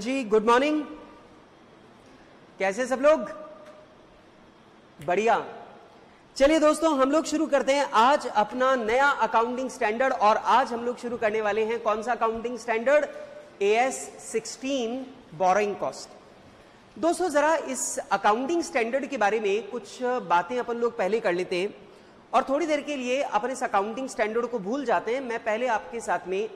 जी good morning. कैसे सब लोग? बढ़िया। चलिए दोस्तों, हम लोग शुरू करते हैं आज अपना नया अकाउंटिंग स्टैंडर्ड। और आज हम लोग शुरू करने वाले हैं कौन सा accounting standard? AS 16 borrowing cost. दोस्तों जरा इस अकाउंटिंग स्टैंडर्ड के बारे में कुछ बातें अपन लोग पहले कर लेते हैं और थोड़ी देर के लिए अपन इस अकाउंटिंग स्टैंडर्ड को भूल जाते हैं। मैं पहले आपके साथ में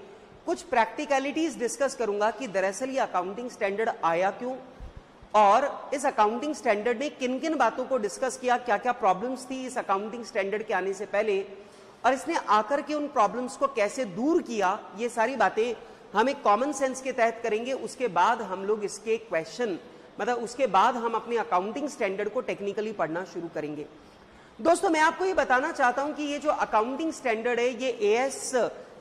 कुछ प्रैक्टिकलिटीज डिस्कस करूंगा कि दरअसल ये अकाउंटिंग स्टैंडर्ड आया क्यों और इस अकाउंटिंग स्टैंडर्ड ने किन किन बातों को डिस्कस किया, क्या क्या प्रॉब्लम्स थी इस अकाउंटिंग स्टैंडर्ड के आने से पहले और इसने आकर के उन प्रॉब्लम्स को कैसे दूर किया। ये सारी बातें हम एक कॉमन सेंस के तहत करेंगे। उसके बाद हम लोग इसके क्वेश्चन उसके बाद हम अपने अकाउंटिंग स्टैंडर्ड को टेक्निकली पढ़ना शुरू करेंगे। दोस्तों मैं आपको ये बताना चाहता हूं कि ये जो अकाउंटिंग स्टैंडर्ड है ये AS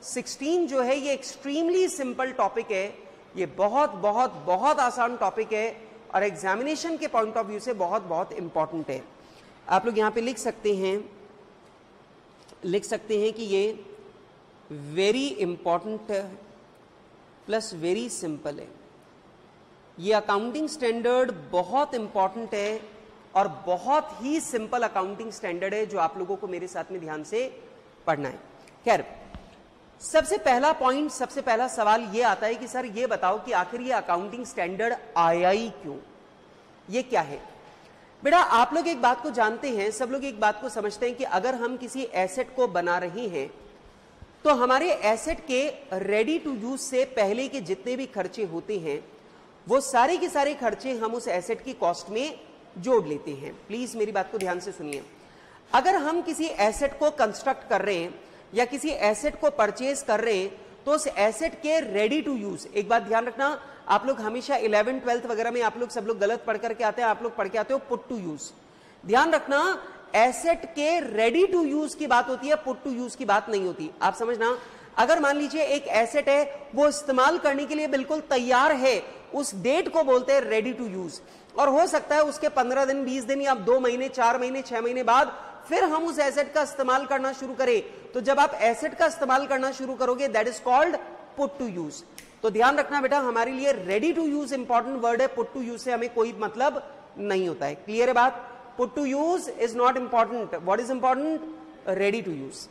16 जो है ये एक्सट्रीमली सिंपल टॉपिक है। ये बहुत बहुत बहुत आसान टॉपिक है और एग्जामिनेशन के पॉइंट ऑफ व्यू से बहुत बहुत इंपॉर्टेंट है। आप लोग यहां पे लिख सकते हैं कि ये very important plus very simple है। ये अकाउंटिंग स्टैंडर्ड बहुत इंपॉर्टेंट है और बहुत ही सिंपल अकाउंटिंग स्टैंडर्ड है जो आप लोगों को मेरे साथ में ध्यान से पढ़ना है। खैर, सबसे पहला पॉइंट, सबसे पहला सवाल ये आता है कि सर ये बताओ कि आखिर ये अकाउंटिंग स्टैंडर्ड आया ही क्यों? ये क्या है? बेटा आप लोग एक बात को जानते हैं, सब लोग एक बात को समझते हैं कि अगर हम किसी एसेट को बना रहे हैं तो हमारे एसेट के रेडी टू यूज से पहले के जितने भी खर्चे होते हैं वो सारे के सारे खर्चे हम उस एसेट की कॉस्ट में जोड़ लेते हैं। प्लीज मेरी बात को ध्यान से सुनिए। अगर हम किसी एसेट को कंस्ट्रक्ट कर रहे हैं या किसी एसेट को परचेज कर रहे हैं तो उस एसेट के रेडी टू यूज, एक बात ध्यान रखना, आप लोग हमेशा 11th 12th वगैरह में आप लोग सब लोग गलत पढ़ करके आते हैं, आप लोग पढ़ के आते हो पुट टू यूज। ध्यान रखना, एसेट के रेडी टू यूज की बात होती है, पुट टू यूज की बात नहीं होती। आप समझना, अगर मान लीजिए एक एसेट है वो इस्तेमाल करने के लिए बिल्कुल तैयार है, उस डेट को बोलते हैं रेडी टू यूज। और हो सकता है उसके 15 दिन 20 दिन या 2 महीने 4 महीने 6 महीने बाद फिर हम उस एसेट का इस्तेमाल करना शुरू करें। तो जब आप एसेट का इस्तेमाल करना शुरू करोगे that is called put to use. तो ध्यान रखना बेटा, हमारे लिए ready to use important word है, पुट टू यूज से हमें कोई मतलब नहीं होता है। क्लियर है बात? Put to use is not important. What is important? Ready to use.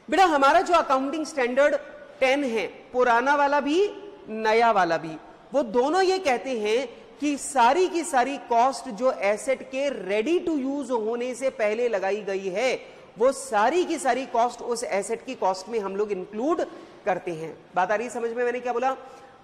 बेटा हमारा जो अकाउंटिंग स्टैंडर्ड 10 है, पुराना वाला भी नया वाला भी, वो दोनों ये कहते हैं कि सारी की सारी कॉस्ट जो एसेट के रेडी टू यूज होने से पहले लगाई गई है वो सारी की सारी कॉस्ट उस एसेट की कॉस्ट में हम लोग इंक्लूड करते हैं। बात आ रही समझ में? मैंने क्या बोला?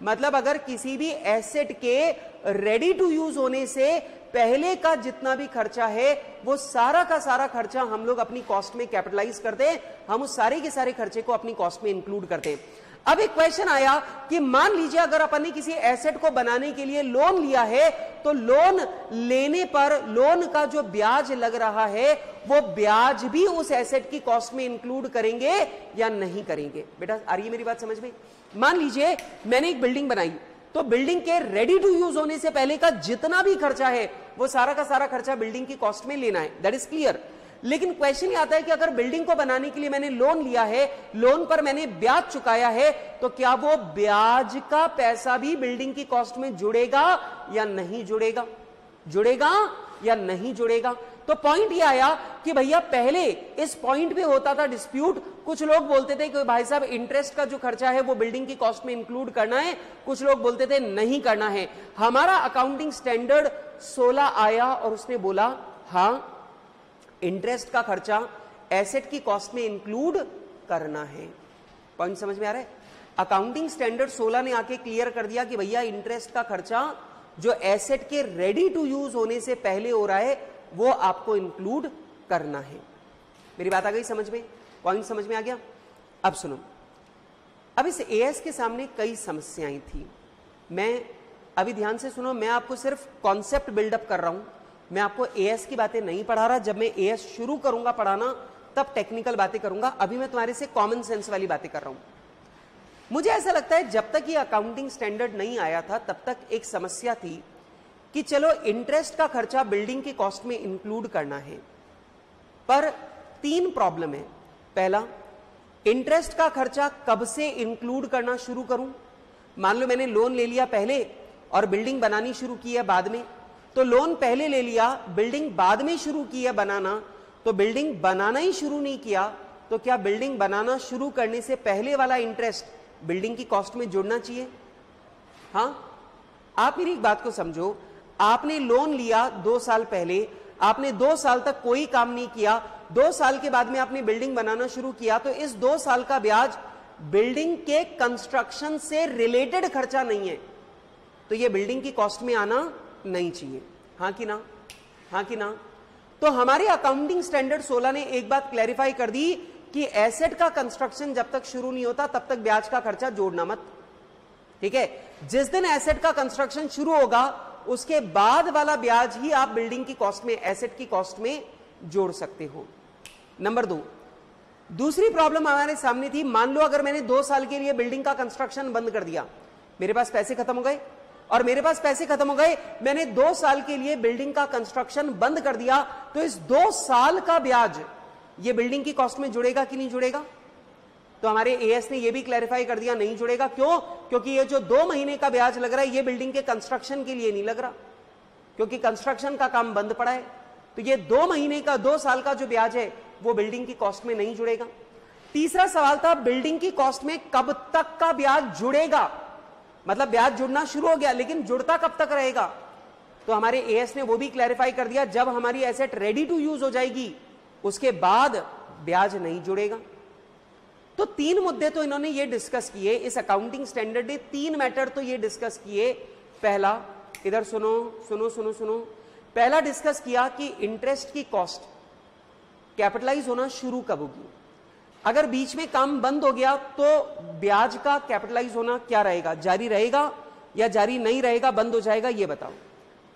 मतलब अगर किसी भी एसेट के रेडी टू यूज होने से पहले का जितना भी खर्चा है वो सारा का सारा खर्चा हम लोग अपनी कॉस्ट में कैपिटलाइज करते हैं, हम उस सारे के सारे खर्चे को अपनी कॉस्ट में इंक्लूड करते हैं। अब एक क्वेश्चन आया कि मान लीजिए अगर अपन ने किसी एसेट को बनाने के लिए लोन लिया है तो लोन लेने पर लोन का जो ब्याज लग रहा है वो ब्याज भी उस एसेट की कॉस्ट में इंक्लूड करेंगे या नहीं करेंगे? बेटा आ रही है मेरी बात समझ में? मान लीजिए मैंने एक बिल्डिंग बनाई तो बिल्डिंग के रेडी टू यूज होने से पहले का जितना भी खर्चा है वो सारा का सारा खर्चा बिल्डिंग की कॉस्ट में लेना है। That is clear. लेकिन क्वेश्चन ये आता है कि अगर बिल्डिंग को बनाने के लिए मैंने लोन लिया है, लोन पर मैंने ब्याज चुकाया है, तो क्या वो ब्याज का पैसा भी बिल्डिंग की कॉस्ट में जुड़ेगा या नहीं जुड़ेगा? जुड़ेगा या नहीं जुड़ेगा? तो पॉइंट ये आया कि भैया पहले इस पॉइंट पे होता था डिस्प्यूट। कुछ लोग बोलते थे कि भाई साहब इंटरेस्ट का जो खर्चा है वो बिल्डिंग की कॉस्ट में इंक्लूड करना है, कुछ लोग बोलते थे नहीं करना है। हमारा अकाउंटिंग स्टैंडर्ड 16 आया और उसने बोला हाँ इंटरेस्ट का खर्चा एसेट की कॉस्ट में इंक्लूड करना है। पॉइंट समझ में आ रहा है? अकाउंटिंग स्टैंडर्ड 16 ने आके क्लियर कर दिया कि भैया इंटरेस्ट का खर्चा जो एसेट के रेडी टू यूज होने से पहले हो रहा है वो आपको इंक्लूड करना है। मेरी बात आ गई समझ में? पॉइंट समझ में आ गया? अब सुनो, अब इस AS के सामने कई समस्याएं थी। मैं अभी ध्यान से सुनो, मैं आपको सिर्फ कॉन्सेप्ट बिल्डअप कर रहा हूं, मैं आपको AS की बातें नहीं पढ़ा रहा। जब मैं AS शुरू करूंगा पढ़ाना तब टेक्निकल बातें करूंगा, अभी मैं तुम्हारे से कॉमन सेंस वाली बातें कर रहा हूं। मुझे ऐसा लगता है जब तक ये अकाउंटिंग स्टैंडर्ड नहीं आया था तब तक एक समस्या थी कि चलो इंटरेस्ट का खर्चा बिल्डिंग की कॉस्ट में इंक्लूड करना है, पर 3 प्रॉब्लम है। पहला, इंटरेस्ट का खर्चा कब से इंक्लूड करना शुरू करूं? मान लो मैंने लोन ले लिया पहले और बिल्डिंग बनानी शुरू की है बाद में, तो लोन पहले ले लिया, बिल्डिंग बाद में शुरू की है बनाना, तो बिल्डिंग बनाना ही शुरू नहीं किया, तो क्या बिल्डिंग बनाना शुरू करने से पहले वाला इंटरेस्ट बिल्डिंग की कॉस्ट में जुड़ना चाहिए? हाँ, आप मेरी एक बात को समझो, आपने लोन लिया 2 साल पहले, आपने 2 साल तक कोई काम नहीं किया, 2 साल के बाद में आपने बिल्डिंग बनाना शुरू किया, तो इस 2 साल का ब्याज बिल्डिंग के कंस्ट्रक्शन से रिलेटेड खर्चा नहीं है, तो ये बिल्डिंग की कॉस्ट में आना नहीं चाहिए। हाँ कि ना? हाँ कि ना? तो हमारे अकाउंटिंग स्टैंडर्ड 16 ने एक बात क्लैरिफाई कर दी कि एसेट का कंस्ट्रक्शन जब तक शुरू नहीं होता तब तक ब्याज का खर्चा जोड़ना मत। ठीक है, जिस दिन एसेट का कंस्ट्रक्शन शुरू होगा उसके बाद वाला ब्याज ही आप बिल्डिंग की कॉस्ट में, एसेट की कॉस्ट में जोड़ सकते हो। नंबर 2, दूसरी प्रॉब्लम हमारे सामने थी, मान लो अगर मैंने 2 साल के लिए बिल्डिंग का कंस्ट्रक्शन बंद कर दिया, मेरे पास पैसे खत्म हो गए, और मेरे पास पैसे खत्म हो गए, मैंने 2 साल के लिए बिल्डिंग का कंस्ट्रक्शन बंद कर दिया, तो इस 2 साल का ब्याज ये बिल्डिंग की कॉस्ट में जुड़ेगा कि नहीं जुड़ेगा? तो हमारे एएस ने ये भी क्लैरिफाई कर दिया नहीं जुड़ेगा। क्यों? क्योंकि ये जो 2 महीने का ब्याज लग रहा है ये बिल्डिंग के कंस्ट्रक्शन के लिए नहीं लग रहा, क्योंकि कंस्ट्रक्शन का काम बंद पड़ा है, तो ये 2 महीने का, 2 साल का जो ब्याज है वो बिल्डिंग की कॉस्ट में नहीं जुड़ेगा। तीसरा सवाल था, बिल्डिंग की कॉस्ट में कब तक का ब्याज जुड़ेगा? मतलब ब्याज जुड़ना शुरू हो गया लेकिन जुड़ता कब तक रहेगा? तो हमारे एएस ने वो भी क्लैरिफाई कर दिया, जब हमारी एसेट रेडी टू यूज हो जाएगी उसके बाद ब्याज नहीं जुड़ेगा। तो 3 मुद्दे तो इन्होंने ये डिस्कस किए, इस अकाउंटिंग स्टैंडर्ड ने 3 मैटर तो ये डिस्कस किए। पहला, इधर सुनो सुनो सुनो सुनो, पहला डिस्कस किया कि इंटरेस्ट की कॉस्ट कैपिटलाइज होना शुरू कब होगी? अगर बीच में काम बंद हो गया तो ब्याज का कैपिटलाइज होना क्या रहेगा? जारी रहेगा या जारी नहीं रहेगा, बंद हो जाएगा, ये बताओ।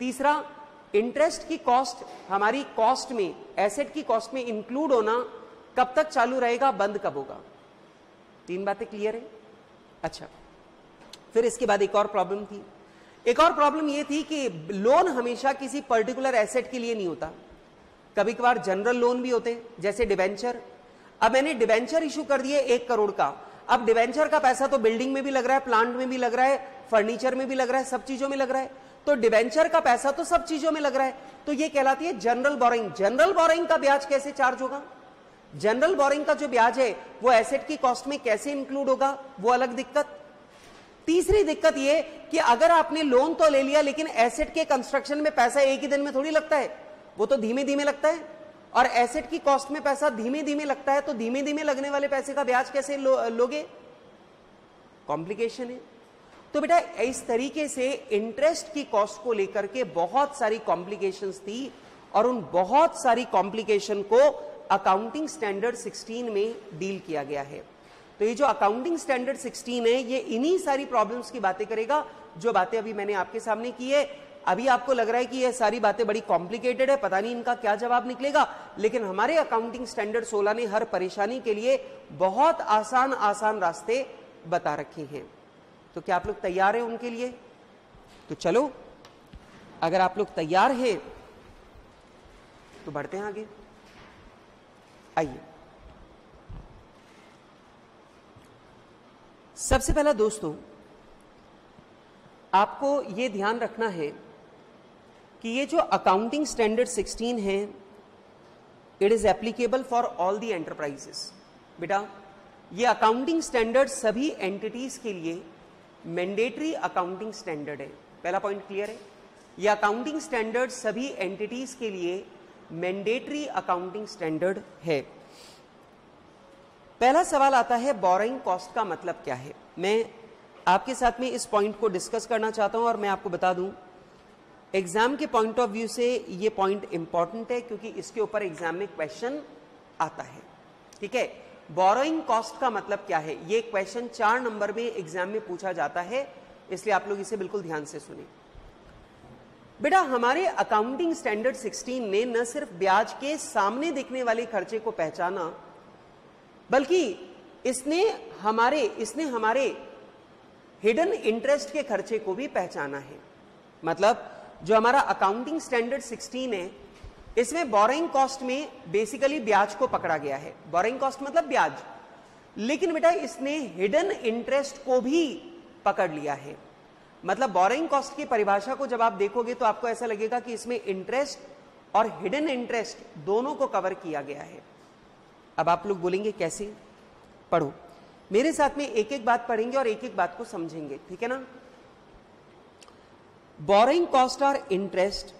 तीसरा, इंटरेस्ट की कॉस्ट हमारी कॉस्ट में, एसेट की कॉस्ट में इंक्लूड होना कब तक चालू रहेगा, बंद कब होगा? 3 बातें क्लियर है? अच्छा, फिर इसके बाद एक और प्रॉब्लम थी। एक और प्रॉब्लम यह थी कि लोन हमेशा किसी पर्टिकुलर एसेट के लिए नहीं होता, कभी कभार जनरल लोन भी होते, जैसे डिवेंचर। अब मैंने डिवेंचर इशू कर दिए 1 करोड़ का, अब डिवेंचर का पैसा तो बिल्डिंग में भी लग रहा है, प्लांट में भी लग रहा है, फर्नीचर में भी लग रहा है, सब चीजों में लग रहा है, तो डिवेंचर का पैसा तो सब चीजों में लग रहा है, तो ये कहलाती है जनरल बोरिंग। जनरल बोरिंग का ब्याज कैसे चार्ज होगा? जनरल बोरिंग का जो ब्याज है वो एसेट की कॉस्ट में कैसे इंक्लूड होगा, वो अलग दिक्कत। तीसरी दिक्कत ये कि अगर आपने लोन तो ले लिया लेकिन एसेट के कंस्ट्रक्शन में पैसा एक ही दिन में थोड़ी लगता है, वो तो धीमे धीमे लगता है, और एसेट की कॉस्ट में पैसा धीमे धीमे लगता है, तो धीमे धीमे लगने वाले पैसे का ब्याज कैसे लोगे? कॉम्प्लिकेशन है। तो बेटा इस तरीके से इंटरेस्ट की कॉस्ट को लेकर के बहुत सारी कॉम्प्लिकेशंस थी, और उन बहुत सारी कॉम्प्लिकेशन को अकाउंटिंग स्टैंडर्ड 16 में डील किया गया है। तो ये जो अकाउंटिंग स्टैंडर्ड 16 है ये इन्हीं सारी प्रॉब्लम्स की बातें करेगा, जो बातें अभी मैंने आपके सामने की है। अभी आपको लग रहा है कि ये सारी बातें बड़ी कॉम्प्लिकेटेड है, पता नहीं इनका क्या जवाब निकलेगा, लेकिन हमारे अकाउंटिंग स्टैंडर्ड 16 ने हर परेशानी के लिए बहुत आसान आसान रास्ते बता रखे हैं। तो क्या आप लोग तैयार हैं उनके लिए? तो चलो, अगर आप लोग तैयार हैं तो बढ़ते हैं आगे। आइए, सबसे पहला दोस्तों आपको यह ध्यान रखना है कि ये जो अकाउंटिंग स्टैंडर्ड 16 है, it is applicable for all the enterprises. बेटा ये अकाउंटिंग स्टैंडर्ड सभी एंटिटीज के लिए मैंडेटरी अकाउंटिंग स्टैंडर्ड है। पहला पॉइंट क्लियर है? ये अकाउंटिंग स्टैंडर्ड सभी एंटिटीज के लिए मैंडेटरी अकाउंटिंग स्टैंडर्ड है। पहला सवाल आता है, बोरोइंग कॉस्ट का मतलब क्या है? मैं आपके साथ में इस पॉइंट को डिस्कस करना चाहता हूं, और मैं आपको बता दूं एग्जाम के पॉइंट ऑफ व्यू से ये पॉइंट इंपॉर्टेंट है, क्योंकि इसके ऊपर एग्जाम में क्वेश्चन आता है। ठीक है, बोरोइंग कॉस्ट का मतलब क्या है? ये क्वेश्चन 4 नंबर में एग्जाम में पूछा जाता है, इसलिए आप लोग इसे बिल्कुल ध्यान से सुने। बेटा हमारे अकाउंटिंग स्टैंडर्ड 16 ने न सिर्फ ब्याज के सामने दिखने वाले खर्चे को पहचाना, बल्कि इसने हमारे हिडन इंटरेस्ट के खर्चे को भी पहचाना है। मतलब जो हमारा अकाउंटिंग स्टैंडर्ड 16 है, इसमें बोरोइंग कॉस्ट में बेसिकली ब्याज को पकड़ा गया है। बोरोइंग कॉस्ट मतलब ब्याज, लेकिन बेटा इसने हिडन इंटरेस्ट को भी पकड़ लिया है। मतलब बोरोइंग कॉस्ट की परिभाषा को जब आप देखोगे तो आपको ऐसा लगेगा कि इसमें इंटरेस्ट और हिडन इंटरेस्ट दोनों को कवर किया गया है। अब आप लोग बोलेंगे कैसे? पढ़ो मेरे साथ में, एक एक बात पढ़ेंगे और एक एक बात को समझेंगे, ठीक है ना। Borrowing cost are interest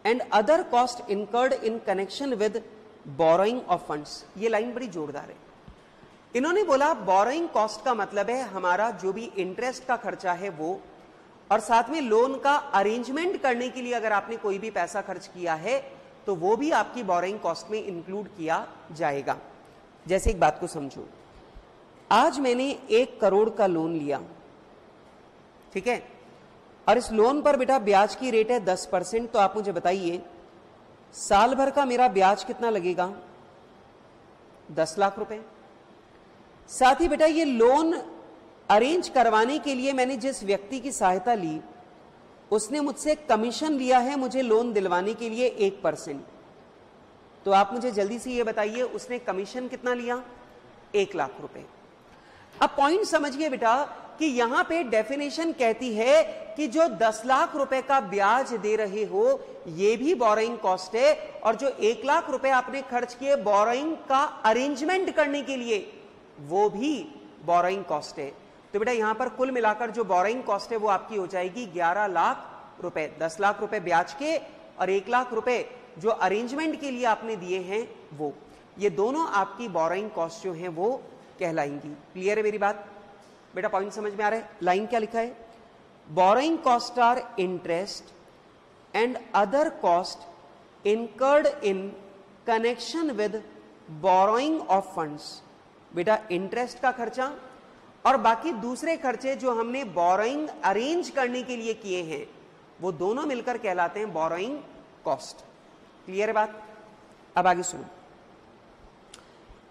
and other cost incurred in connection with borrowing of funds. ये लाइन बड़ी जोरदार है। इन्होंने बोला बोरोइंग कॉस्ट का मतलब है हमारा जो भी इंटरेस्ट का खर्चा है वो, और साथ में लोन का अरेंजमेंट करने के लिए अगर आपने कोई भी पैसा खर्च किया है तो वो भी आपकी बोरोइंग कॉस्ट में इंक्लूड किया जाएगा। जैसे एक बात को समझो, आज मैंने 1 करोड़ का लोन लिया, ठीक है, और इस लोन पर बेटा ब्याज की रेट है 10%। तो आप मुझे बताइए साल भर का मेरा ब्याज कितना लगेगा? 10 लाख रुपए। साथ ही बेटा ये लोन अरेंज करवाने के लिए मैंने जिस व्यक्ति की सहायता ली उसने मुझसे कमीशन लिया है मुझे लोन दिलवाने के लिए 1%। तो आप मुझे जल्दी से ये बताइए उसने कमीशन कितना लिया? 1 लाख रुपए। अब पॉइंट समझिए बेटा कि यहां पे डेफिनेशन कहती है कि जो 10 लाख रुपए का ब्याज दे रहे हो ये भी बोरोइंग कॉस्ट है, और जो 1 लाख रुपए आपने खर्च किए बोरोइंग का अरेंजमेंट करने के लिए वो भी बोरोइंग कॉस्ट है। तो बेटा यहां पर कुल मिलाकर जो बोरोइंग कॉस्ट है वो आपकी हो जाएगी 11 लाख रुपए। 10 लाख रुपए ब्याज के और 1 लाख रुपए जो अरेंजमेंट के लिए आपने दिए हैं वो, ये दोनों आपकी बोरोइंग कॉस्ट जो है वो कहलाएंगी। क्लियर है मेरी बात? बेटा पॉइंट समझ में आ रहा है? लाइन क्या लिखा है? Borrowing cost are interest and other cost incurred in connection with borrowing of funds. बेटा इंटरेस्ट का खर्चा और बाकी दूसरे खर्चे जो हमने बोरोइंग अरेंज करने के लिए किए हैं वो दोनों मिलकर कहलाते हैं बोरोइंग कॉस्ट। क्लियर है बात? अब आगे सुनो,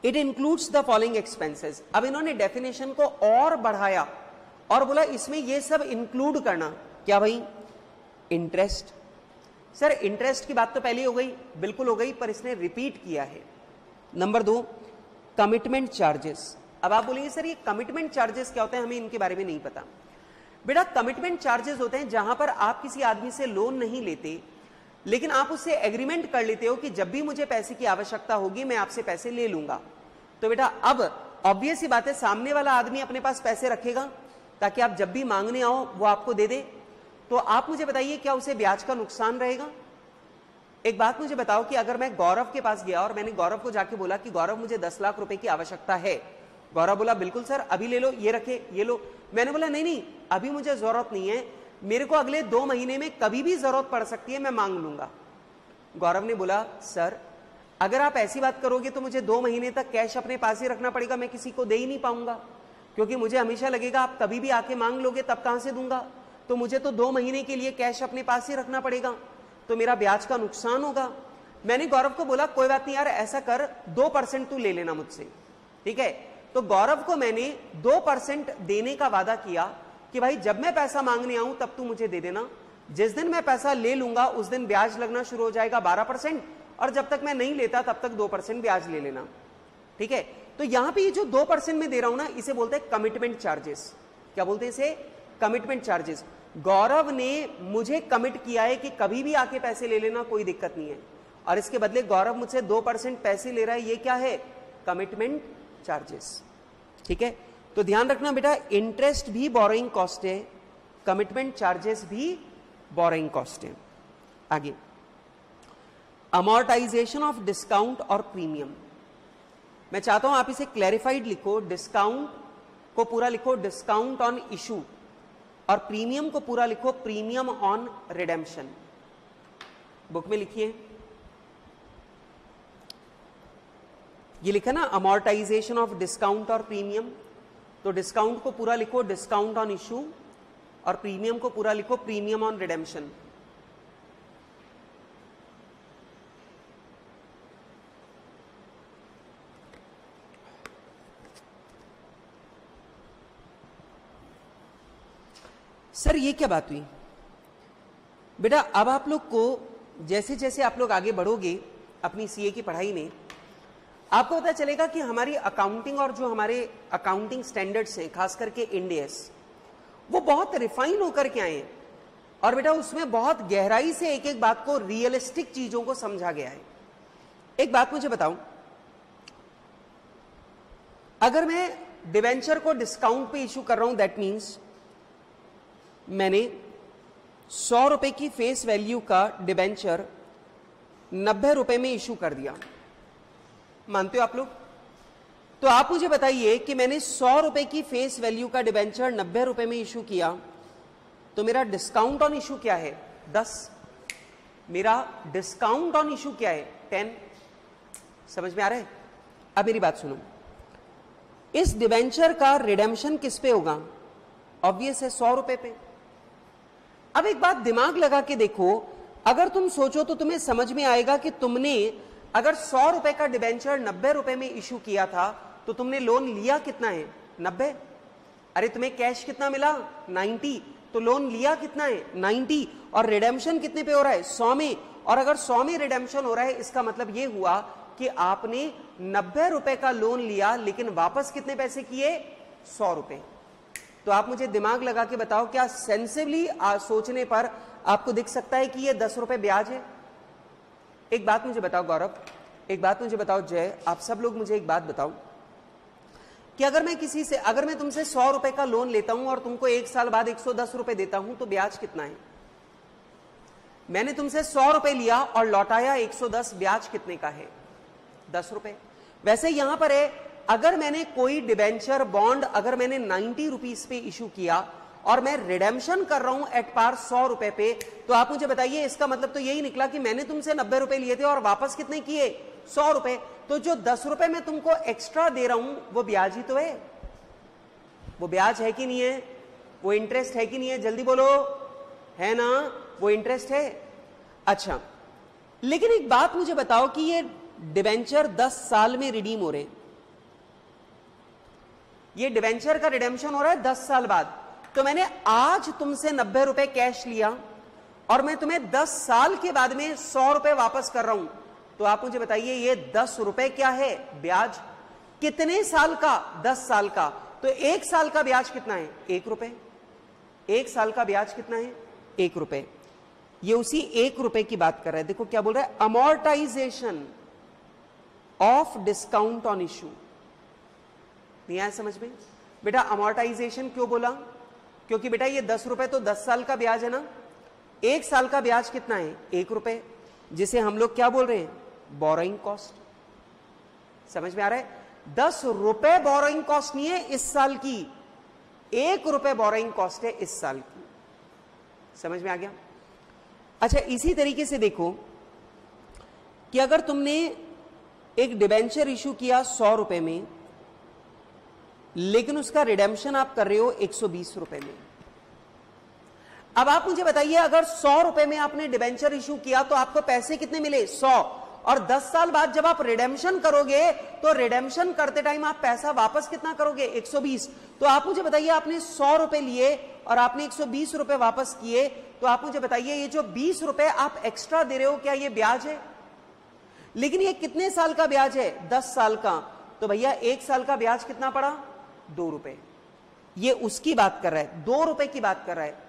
it includes the following expenses. अब इन्होंने डेफिनेशन को और बढ़ाया और बोला इसमें ये सब इंक्लूड करना। क्या भाई? इंटरेस्ट। सर इंटरेस्ट की बात तो पहले हो गई, बिल्कुल हो गई, पर इसने रिपीट किया है। Number 2 commitment charges. अब आप बोलेंगे सर ये कमिटमेंट चार्जेस क्या होते हैं, हमें इनके बारे में नहीं पता। बेटा कमिटमेंट चार्जेस होते हैं जहां पर आप किसी आदमी से लोन नहीं लेते लेकिन आप उससे एग्रीमेंट कर लेते हो कि जब भी मुझे पैसे की आवश्यकता होगी मैं आपसे पैसे ले लूंगा। तो बेटा अब ऑब्वियस ही बात है सामने वाला आदमी अपने पास पैसे रखेगा ताकि आप जब भी मांगने आओ वो आपको दे दे। तो आप मुझे बताइए क्या उसे ब्याज का नुकसान रहेगा? एक बात मुझे बताओ कि अगर मैं गौरव के पास गया और मैंने गौरव को जाके बोला कि गौरव मुझे 10 लाख रुपए की आवश्यकता है, गौरव बोला बिल्कुल सर अभी ले लो, ये रखे, ये लो। मैंने बोला नहीं नहीं अभी मुझे जरूरत नहीं है, मेरे को अगले 2 महीने में कभी भी जरूरत पड़ सकती है, मैं मांग लूंगा। गौरव ने बोला सर अगर आप ऐसी बात करोगे तो मुझे 2 महीने तक कैश अपने पास ही रखना पड़ेगा, मैं किसी को दे ही नहीं पाऊंगा, क्योंकि मुझे हमेशा लगेगा आप कभी भी आके मांग लोगे तब कहां से दूंगा, तो मुझे तो 2 महीने के लिए कैश अपने पास ही रखना पड़ेगा, तो मेरा ब्याज का नुकसान होगा। मैंने गौरव को बोला कोई बात नहीं यार, ऐसा कर 2% तू ले लेना मुझसे, ठीक है। तो गौरव को मैंने 2% देने का वादा किया कि भाई जब मैं पैसा मांगने आऊं तब तू मुझे दे देना, जिस दिन मैं पैसा ले लूंगा उस दिन ब्याज लगना शुरू हो जाएगा 12%, और जब तक मैं नहीं लेता तब तक 2% ब्याज ले लेना, ठीक है। तो यहां पे ये जो 2% में दे रहा हूं ना, इसे बोलते हैं कमिटमेंट चार्जेस। क्या बोलते हैं इसे? Commitment charges. गौरव ने मुझे कमिट किया है कि कभी भी आके पैसे ले लेना, कोई दिक्कत नहीं है, और इसके बदले गौरव मुझसे 2% पैसे ले रहा है, ये क्या है? कमिटमेंट चार्जेस, ठीक है। तो ध्यान रखना बेटा, इंटरेस्ट भी बोरोइंग कॉस्ट है, कमिटमेंट चार्जेस भी बोरोइंग कॉस्ट है। आगे अमोर्टाइजेशन ऑफ डिस्काउंट और प्रीमियम। मैं चाहता हूं आप इसे क्लैरिफाइड लिखो, डिस्काउंट को पूरा लिखो डिस्काउंट ऑन इशू, और प्रीमियम को पूरा लिखो प्रीमियम ऑन रिडेम्पशन। बुक में लिखिए, ये लिखा ना अमोर्टाइजेशन ऑफ डिस्काउंट और प्रीमियम, तो डिस्काउंट को पूरा लिखो डिस्काउंट ऑन इशू, और प्रीमियम को पूरा लिखो प्रीमियम ऑन रिडेम्पशन। सर ये क्या बात हुई? बेटा अब आप लोग को जैसे जैसे आप लोग आगे बढ़ोगे अपनी सीए की पढ़ाई में, आपको पता चलेगा कि हमारी अकाउंटिंग और जो हमारे अकाउंटिंग स्टैंडर्ड्स हैं, खास करके इंड एस, वो बहुत रिफाइन होकर के आए हैं और बेटा उसमें बहुत गहराई से एक एक बात को, रियलिस्टिक चीजों को समझा गया है। एक बात मुझे बताऊं, अगर मैं डिवेंचर को डिस्काउंट पे इशू कर रहा हूं, दैट मीन्स मैंने 100 रुपए की फेस वैल्यू का डिवेंचर 90 रुपए में इशू कर दिया, मानते हो आप लोग? तो आप मुझे बताइए कि मैंने 100 रुपए की फेस वैल्यू का डिवेंचर 90 रुपए में इशू किया, तो मेरा डिस्काउंट ऑन इशू क्या है? 10। मेरा डिस्काउंट ऑन इशू क्या है? 10। समझ में आ रहा है? अब मेरी बात सुनो, इस डिवेंचर का रिडेम्पशन किस पे होगा? ऑब्वियस है 100 रुपए पे। अब एक बात दिमाग लगा के देखो, अगर तुम सोचो तो तुम्हें समझ में आएगा कि तुमने अगर 100 रुपए का डिवेंचर 90 रुपए में इशू किया था तो तुमने लोन लिया कितना है? 90। अरे तुम्हें कैश कितना मिला? 90। तो लोन लिया कितना है? 90। और रिडेम्पशन कितने पे हो रहा है? 100 में। और अगर 100 में रिडेम्पशन हो रहा है, इसका मतलब यह हुआ कि आपने 90 रुपए का लोन लिया लेकिन वापस कितने पैसे किए? 100 रुपए। तो आप मुझे दिमाग लगा के बताओ, क्या सेंसिबली सोचने पर आपको दिख सकता है कि ये 10 रुपए ब्याज है? एक बात मुझे बताओ गौरव, एक बात मुझे बताओ जय, आप सब लोग मुझे एक बात बताओ कि अगर मैं तुमसे 100 रुपए का लोन लेता हूं और तुमको 1 साल बाद 110 रुपए देता हूं, तो ब्याज कितना है? मैंने तुमसे 100 रुपए लिया और लौटाया 110, ब्याज कितने का है? 10 रुपए। वैसे यहां पर है, अगर मैंने कोई डिबेंचर बॉन्ड अगर मैंने 90 रुपीज पे इशू किया और मैं रिडेम्पशन कर रहा हूं एट पार 100 रुपए पे, तो आप मुझे बताइए, इसका मतलब तो यही निकला कि मैंने तुमसे 90 रुपए लिए थे और वापस कितने किए? 100 रुपए। तो जो 10 रुपए मैं तुमको एक्स्ट्रा दे रहा हूं वो ब्याज ही तो है। वो ब्याज है कि नहीं है? वो इंटरेस्ट है कि नहीं है? जल्दी बोलो, है ना? वो इंटरेस्ट है। अच्छा, लेकिन एक बात मुझे बताओ कि ये डिबेंचर 10 साल में रिडीम हो रहे हैं, ये डिबेंचर का रिडेम्पशन हो रहा है 10 साल बाद। तो मैंने आज तुमसे 90 रुपए कैश लिया और मैं तुम्हें 10 साल के बाद में 100 रुपए वापस कर रहा हूं, तो आप मुझे बताइए ये 10 रुपए क्या है? ब्याज। कितने साल का? 10 साल का। तो 1 साल का ब्याज कितना है? 1 रुपए। 1 साल का ब्याज कितना है? 1 रुपए। ये उसी 1 रुपए की बात कर रहा है। देखो क्या बोल रहा है, amortisation of discount on issue. नहीं आया समझ में? बेटा अमोर्टाइजेशन क्यों बोला? क्योंकि बेटा ये 10 रुपए तो 10 साल का ब्याज है ना। 1 साल का ब्याज कितना है? 1 रुपए, जिसे हम लोग क्या बोल रहे हैं? Borrowing cost. समझ में आ रहा है? 10 रुपए बोरोइंग कॉस्ट नहीं है इस साल की, 1 रुपए बोरोइंग कॉस्ट है इस साल की। समझ में आ गया? अच्छा, इसी तरीके से देखो कि अगर तुमने एक डिबेंचर इशू किया 100 रुपए में, लेकिन उसका रिडेम्पशन आप कर रहे हो 120 रुपए में। अब आप मुझे बताइए, अगर 100 रुपए में आपने डिबेंचर इशू किया तो आपको पैसे कितने मिले? 100। और 10 साल बाद जब आप रिडेम्पशन करोगे तो रिडेम्पशन करते टाइम आप पैसा वापस कितना करोगे? 120। तो आप मुझे बताइए, आपने 100 रुपए लिए और आपने 120 रुपए वापस किए, तो आप मुझे बताइए ये जो 20 रुपए आप एक्स्ट्रा दे रहे हो, क्या ये ब्याज है? लेकिन ये कितने साल का ब्याज है? 10 साल का। तो भैया 1 साल का ब्याज कितना पड़ा? 2 रुपए। ये उसकी बात कर रहा है, 2 रुपए की बात कर रहा है।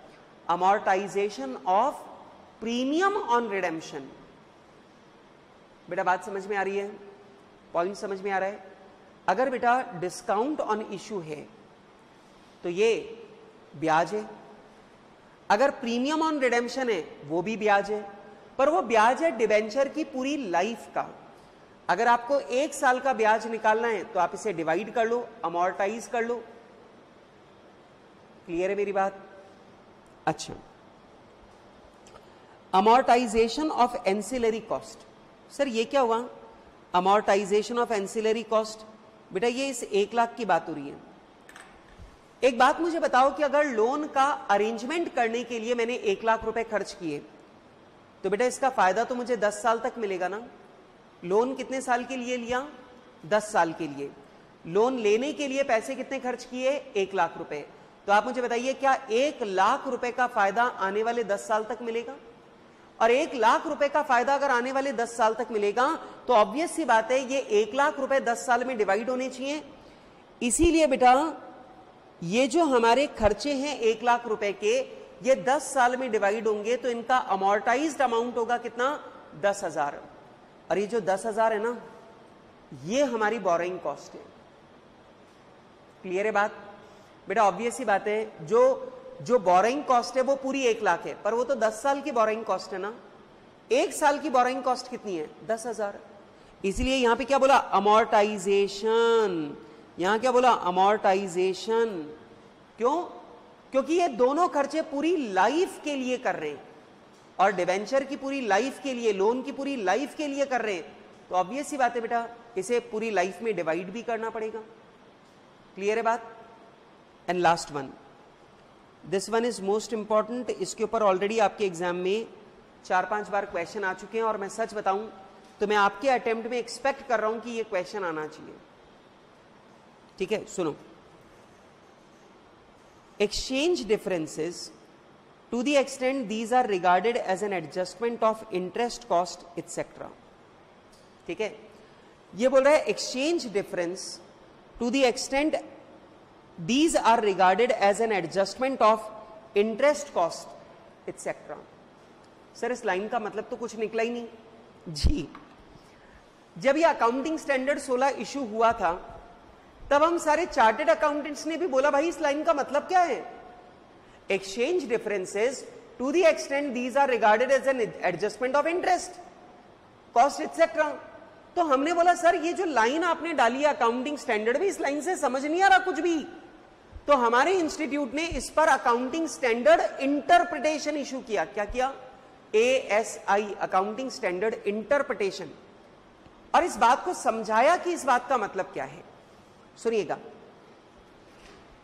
Amortisation of premium on redemption. बेटा बात समझ में आ रही है? पॉइंट समझ में आ रहा है? अगर बेटा डिस्काउंट ऑन इशू है तो ये ब्याज है, अगर प्रीमियम ऑन रिडेम्पशन है वो भी ब्याज है, पर वो ब्याज है डिबेंचर की पूरी लाइफ का। अगर आपको 1 साल का ब्याज निकालना है तो आप इसे डिवाइड कर लो, अमोर्टाइज कर लो। क्लियर है मेरी बात? अच्छा, amortisation of ancillary cost. Sir ये क्या हुआ? अमोर्टाइजेशन ऑफ एंसिलरी कॉस्ट, बेटा ये इस 1 लाख की बात हो रही है। एक बात मुझे बताओ कि अगर लोन का अरेंजमेंट करने के लिए मैंने 1 लाख रुपए खर्च किए, तो बेटा इसका फायदा तो मुझे 10 साल तक मिलेगा ना। लोन कितने साल के लिए लिया? 10 साल के लिए। लोन लेने के लिए पैसे कितने खर्च किए? 1 लाख रुपए। तो आप मुझे बताइए, क्या 1 लाख रुपए का फायदा आने वाले 10 साल तक मिलेगा? और 1 लाख रुपए का फायदा अगर आने वाले 10 साल तक मिलेगा तो ऑब्वियस सी बात है ये 1 लाख रुपए 10 साल में डिवाइड होने चाहिए। इसीलिए बेटा ये जो हमारे खर्चे हैं 1 लाख रुपए के, ये 10 साल में डिवाइड होंगे तो इनका अमोर्टाइज्ड अमाउंट होगा कितना? 10,000। और ये जो 10,000 है ना, ये हमारी बोरोइंग कॉस्ट है। क्लियर है बात? बेटा ऑब्वियस ही बात है, जो बोरोइंग कॉस्ट है वो पूरी 1 लाख है, पर वो तो 10 साल की बोरोइंग कॉस्ट है ना। 1 साल की बोरोइंग कॉस्ट कितनी है? 10,000। इसलिए यहां पे क्या बोला? अमोर्टाइजेशन। यहां क्या बोला? अमोर्टाइजेशन। क्यों? क्योंकि ये दोनों खर्चे पूरी लाइफ के लिए कर रहे हैं, और डिवेंचर की पूरी लाइफ के लिए, लोन की पूरी लाइफ के लिए कर रहे हैं, तो ऑब्वियस ही बात है बेटा, इसे पूरी लाइफ में डिवाइड भी करना पड़ेगा। क्लियर है बात? And last one, this one is most important. इसके ऊपर ऑलरेडी आपके एग्जाम में 4-5 बार क्वेश्चन आ चुके हैं, और मैं सच बताऊं तो मैं आपके अटेम्प्ट में एक्सपेक्ट कर रहा हूं कि ये क्वेश्चन आना चाहिए। ठीक है, सुनो। Exchange differences to the extent these are regarded as an adjustment of interest cost etcetera. ठीक है, ये बोल रहा है exchange difference to the extent these are regarded as an adjustment of interest cost etcetera. Sir इस line का मतलब तो कुछ निकला ही नहीं जी। जब ये अकाउंटिंग स्टैंडर्ड 16 इशू हुआ था, तब हम सारे चार्टेड अकाउंटेंट्स ने भी बोला भाई इस लाइन का मतलब क्या है? Exchange differences to the extent these are regarded as an adjustment of interest cost etcetera. तो हमने बोला सर ये जो लाइन आपने डाली है अकाउंटिंग स्टैंडर्ड में, इस लाइन से समझ नहीं आ रहा कुछ भी। तो हमारे इंस्टीट्यूट ने इस पर अकाउंटिंग स्टैंडर्ड इंटरप्रिटेशन इशू किया। क्या किया? ASI, accounting standard interpretation. और इस बात को समझाया कि इस बात का मतलब क्या है। सुनिएगा,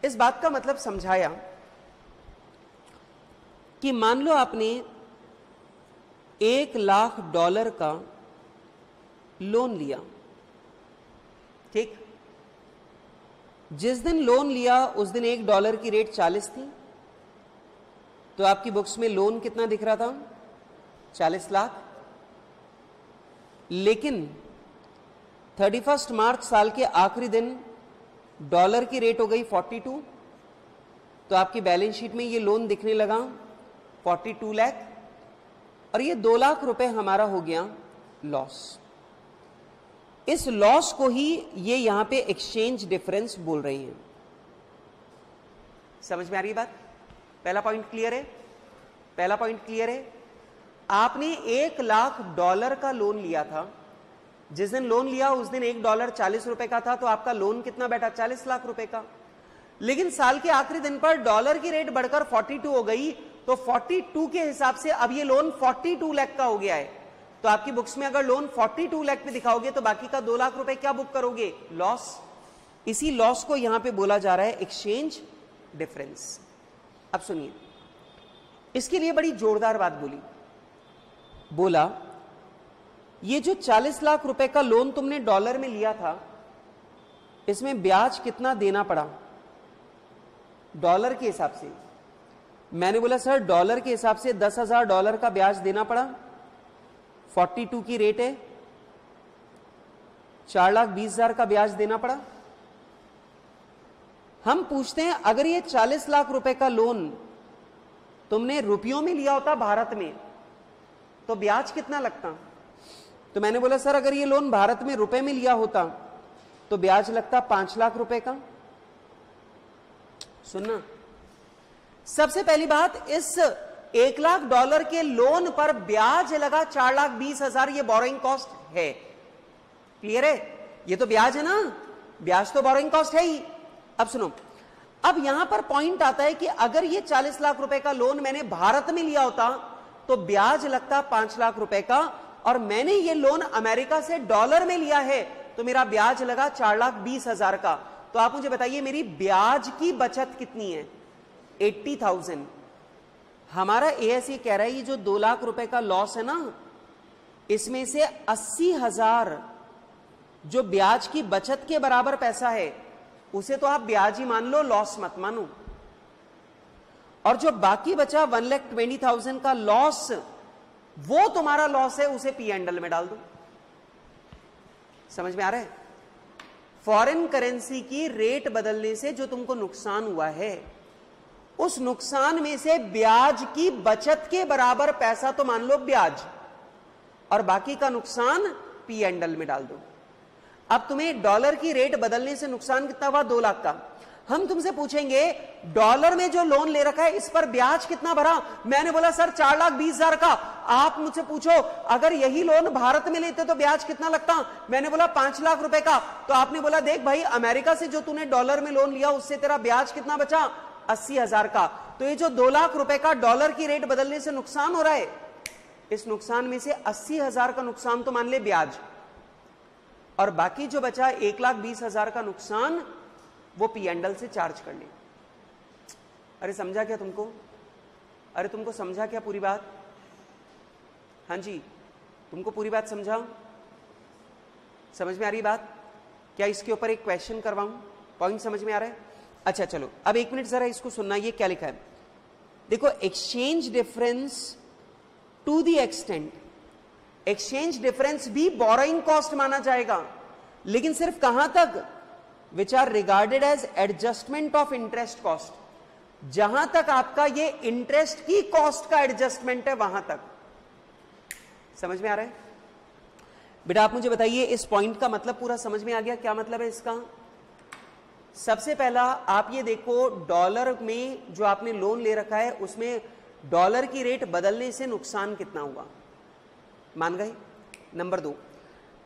इस बात का मतलब समझाया कि मान लो आपने $1 लाख का लोन लिया। ठीक, जिस दिन लोन लिया उस दिन $1 की रेट 40 थी, तो आपकी बुक्स में लोन कितना दिख रहा था? 40 लाख। लेकिन 31 मार्च साल के आखिरी दिन डॉलर की रेट हो गई 42, तो आपकी बैलेंस शीट में ये लोन दिखने लगा 42 लाख, और ये 2 लाख रुपए हमारा हो गया लॉस। इस लॉस को ही ये यहां पे एक्सचेंज डिफरेंस बोल रही हैं। समझ में आ रही है बात? पहला पॉइंट क्लियर है? पहला पॉइंट क्लियर है। आपने $1 लाख का लोन लिया था। जिस दिन लोन लिया उस दिन $1 40 रुपए का था, तो आपका लोन कितना बैठा? 40 लाख रुपए का। लेकिन साल के आखिरी दिन पर डॉलर की रेट बढ़कर 42 हो गई, तो 42 के हिसाब से अब ये लोन 42 लाख का हो गया है। तो आपकी बुक्स में अगर लोन 42 लाख पे दिखाओगे तो बाकी का 2 लाख रुपए क्या बुक करोगे? लॉस। इसी लॉस को यहां पे बोला जा रहा है एक्सचेंज डिफरेंस। अब सुनिए, इसके लिए बड़ी जोरदार बात बोली। बोला ये जो 40 लाख रुपए का लोन तुमने डॉलर में लिया था, इसमें ब्याज कितना देना पड़ा डॉलर के हिसाब से? मैंने बोला सर डॉलर के हिसाब से $10,000 का ब्याज देना पड़ा। 42 की रेट है, 4,20,000 का ब्याज देना पड़ा। हम पूछते हैं अगर ये 40 लाख रुपए का लोन तुमने रुपयों में लिया होता भारत में, तो ब्याज कितना लगता? तो मैंने बोला सर अगर ये लोन भारत में रुपए में लिया होता तो ब्याज लगता 5 लाख रुपए का। सुनना, सबसे पहली बात, इस $1 लाख के लोन पर ब्याज लगा 4,20,000, ये बोरोइंग कॉस्ट है। क्लियर है? ये तो ब्याज है ना, ब्याज तो बोरोइंग कॉस्ट है ही। अब सुनो, अब यहां पर पॉइंट आता है कि अगर ये 40 लाख रुपए का लोन मैंने भारत में लिया होता तो ब्याज लगता 5 लाख रुपए का, और मैंने ये लोन अमेरिका से डॉलर में लिया है तो मेरा ब्याज लगा 4,20,000 का। तो आप मुझे बताइए मेरी ब्याज की बचत कितनी है? 80,000। हमारा एएस ये कह रहा है ये जो 2 लाख रुपए का लॉस है ना, इसमें से 80,000 जो ब्याज की बचत के बराबर पैसा है उसे तो आप ब्याज ही मान लो, लॉस मत मानो। और जो बाकी बचा 1,20,000 का लॉस, वो तुम्हारा लॉस है, उसे P&L में डाल दो। समझ में आ रहा है? फॉरेन करेंसी की रेट बदलने से जो तुमको नुकसान हुआ है, उस नुकसान में से ब्याज की बचत के बराबर पैसा तो मान लो ब्याज, और बाकी का नुकसान पी एंड एल में डाल दो। अब तुम्हें डॉलर की रेट बदलने से नुकसान कितना हुआ? 2 लाख का। हम तुमसे पूछेंगे डॉलर में जो लोन ले रखा है इस पर ब्याज कितना भरा? मैंने बोला सर 4,20,000 का। आप मुझसे पूछो अगर यही लोन भारत में लेते तो ब्याज कितना लगता? मैंने बोला 5 लाख रुपए का। तो आपने बोला देख भाई, अमेरिका से जो तूने डॉलर में लोन लिया उससे तेरा ब्याज कितना बचा? 80,000 का। तो ये जो 2 लाख रुपए का डॉलर की रेट बदलने से नुकसान हो रहा है, इस नुकसान में से 80,000 का नुकसान तो मान ले ब्याज, और बाकी जो बचा 1,20,000 का नुकसान वो पी एंड एल से चार्ज कर ले। अरे समझा क्या तुमको? अरे तुमको समझा क्या पूरी बात? हाँ जी, तुमको पूरी बात समझा? समझ में आ रही बात? क्या इसके ऊपर एक क्वेश्चन करवाऊं? पॉइंट समझ में आ रहा है? अच्छा चलो, अब 1 मिनट जरा इसको सुनना। ये क्या लिखा है देखो, exchange difference to the extent, exchange difference भी बोरोइंग कॉस्ट माना जाएगा, लेकिन सिर्फ कहां तक? Which are regarded as adjustment of interest cost. जहां तक आपका ये इंटरेस्ट की कॉस्ट का एडजस्टमेंट है वहां तक। समझ में आ रहा है बेटा? आप मुझे बताइए, इस पॉइंट का मतलब पूरा समझ में आ गया? क्या मतलब है इसका? सबसे पहला आप ये देखो, डॉलर में जो आपने लोन ले रखा है उसमें डॉलर की रेट बदलने से नुकसान कितना हुआ, मान गए? नंबर 2,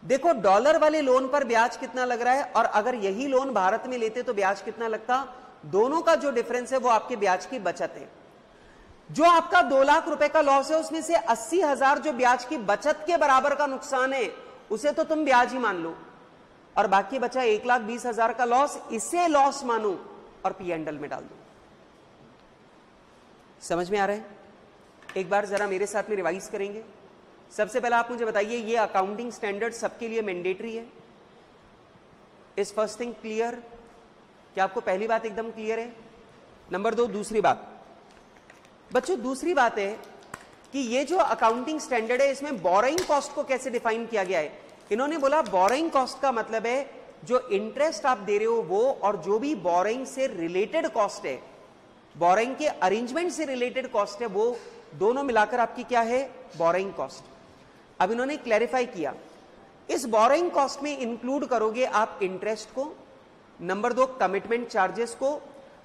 देखो डॉलर वाले लोन पर ब्याज कितना लग रहा है, और अगर यही लोन भारत में लेते तो ब्याज कितना लगता? दोनों का जो डिफरेंस है वो आपके ब्याज की बचत है। जो आपका 2 लाख रुपए का लॉस है उसमें से 80,000 जो ब्याज की बचत के बराबर का नुकसान है उसे तो तुम ब्याज ही मान लो, और बाकी बचा 1,20,000 का लॉस, इसे लॉस मानो और पी एंड एल में डाल दो। समझ में आ रहा है? एक बार जरा मेरे साथ में रिवाइज करेंगे। सबसे पहले आप मुझे बताइए, ये अकाउंटिंग स्टैंडर्ड सबके लिए मैंडेटरी है? Is first thing clear? क्या आपको पहली बात एकदम क्लियर है? नंबर 2, दूसरी बात बच्चों, दूसरी बात है कि ये जो अकाउंटिंग स्टैंडर्ड है इसमें बोरोइंग कॉस्ट को कैसे डिफाइन किया गया है। इन्होंने बोला बोरोइंग कॉस्ट का मतलब है जो इंटरेस्ट आप दे रहे हो वो, और जो भी बोरोइंग से रिलेटेड कॉस्ट है, बोरोइंग के अरेंजमेंट से रिलेटेड कॉस्ट है, वो दोनों मिलाकर आपकी क्या है? Borrowing cost. अब इन्होंने क्लैरिफाई किया, इस बोरोइंग कॉस्ट में इंक्लूड करोगे आप इंटरेस्ट को, नंबर 2 कमिटमेंट चार्जेस को,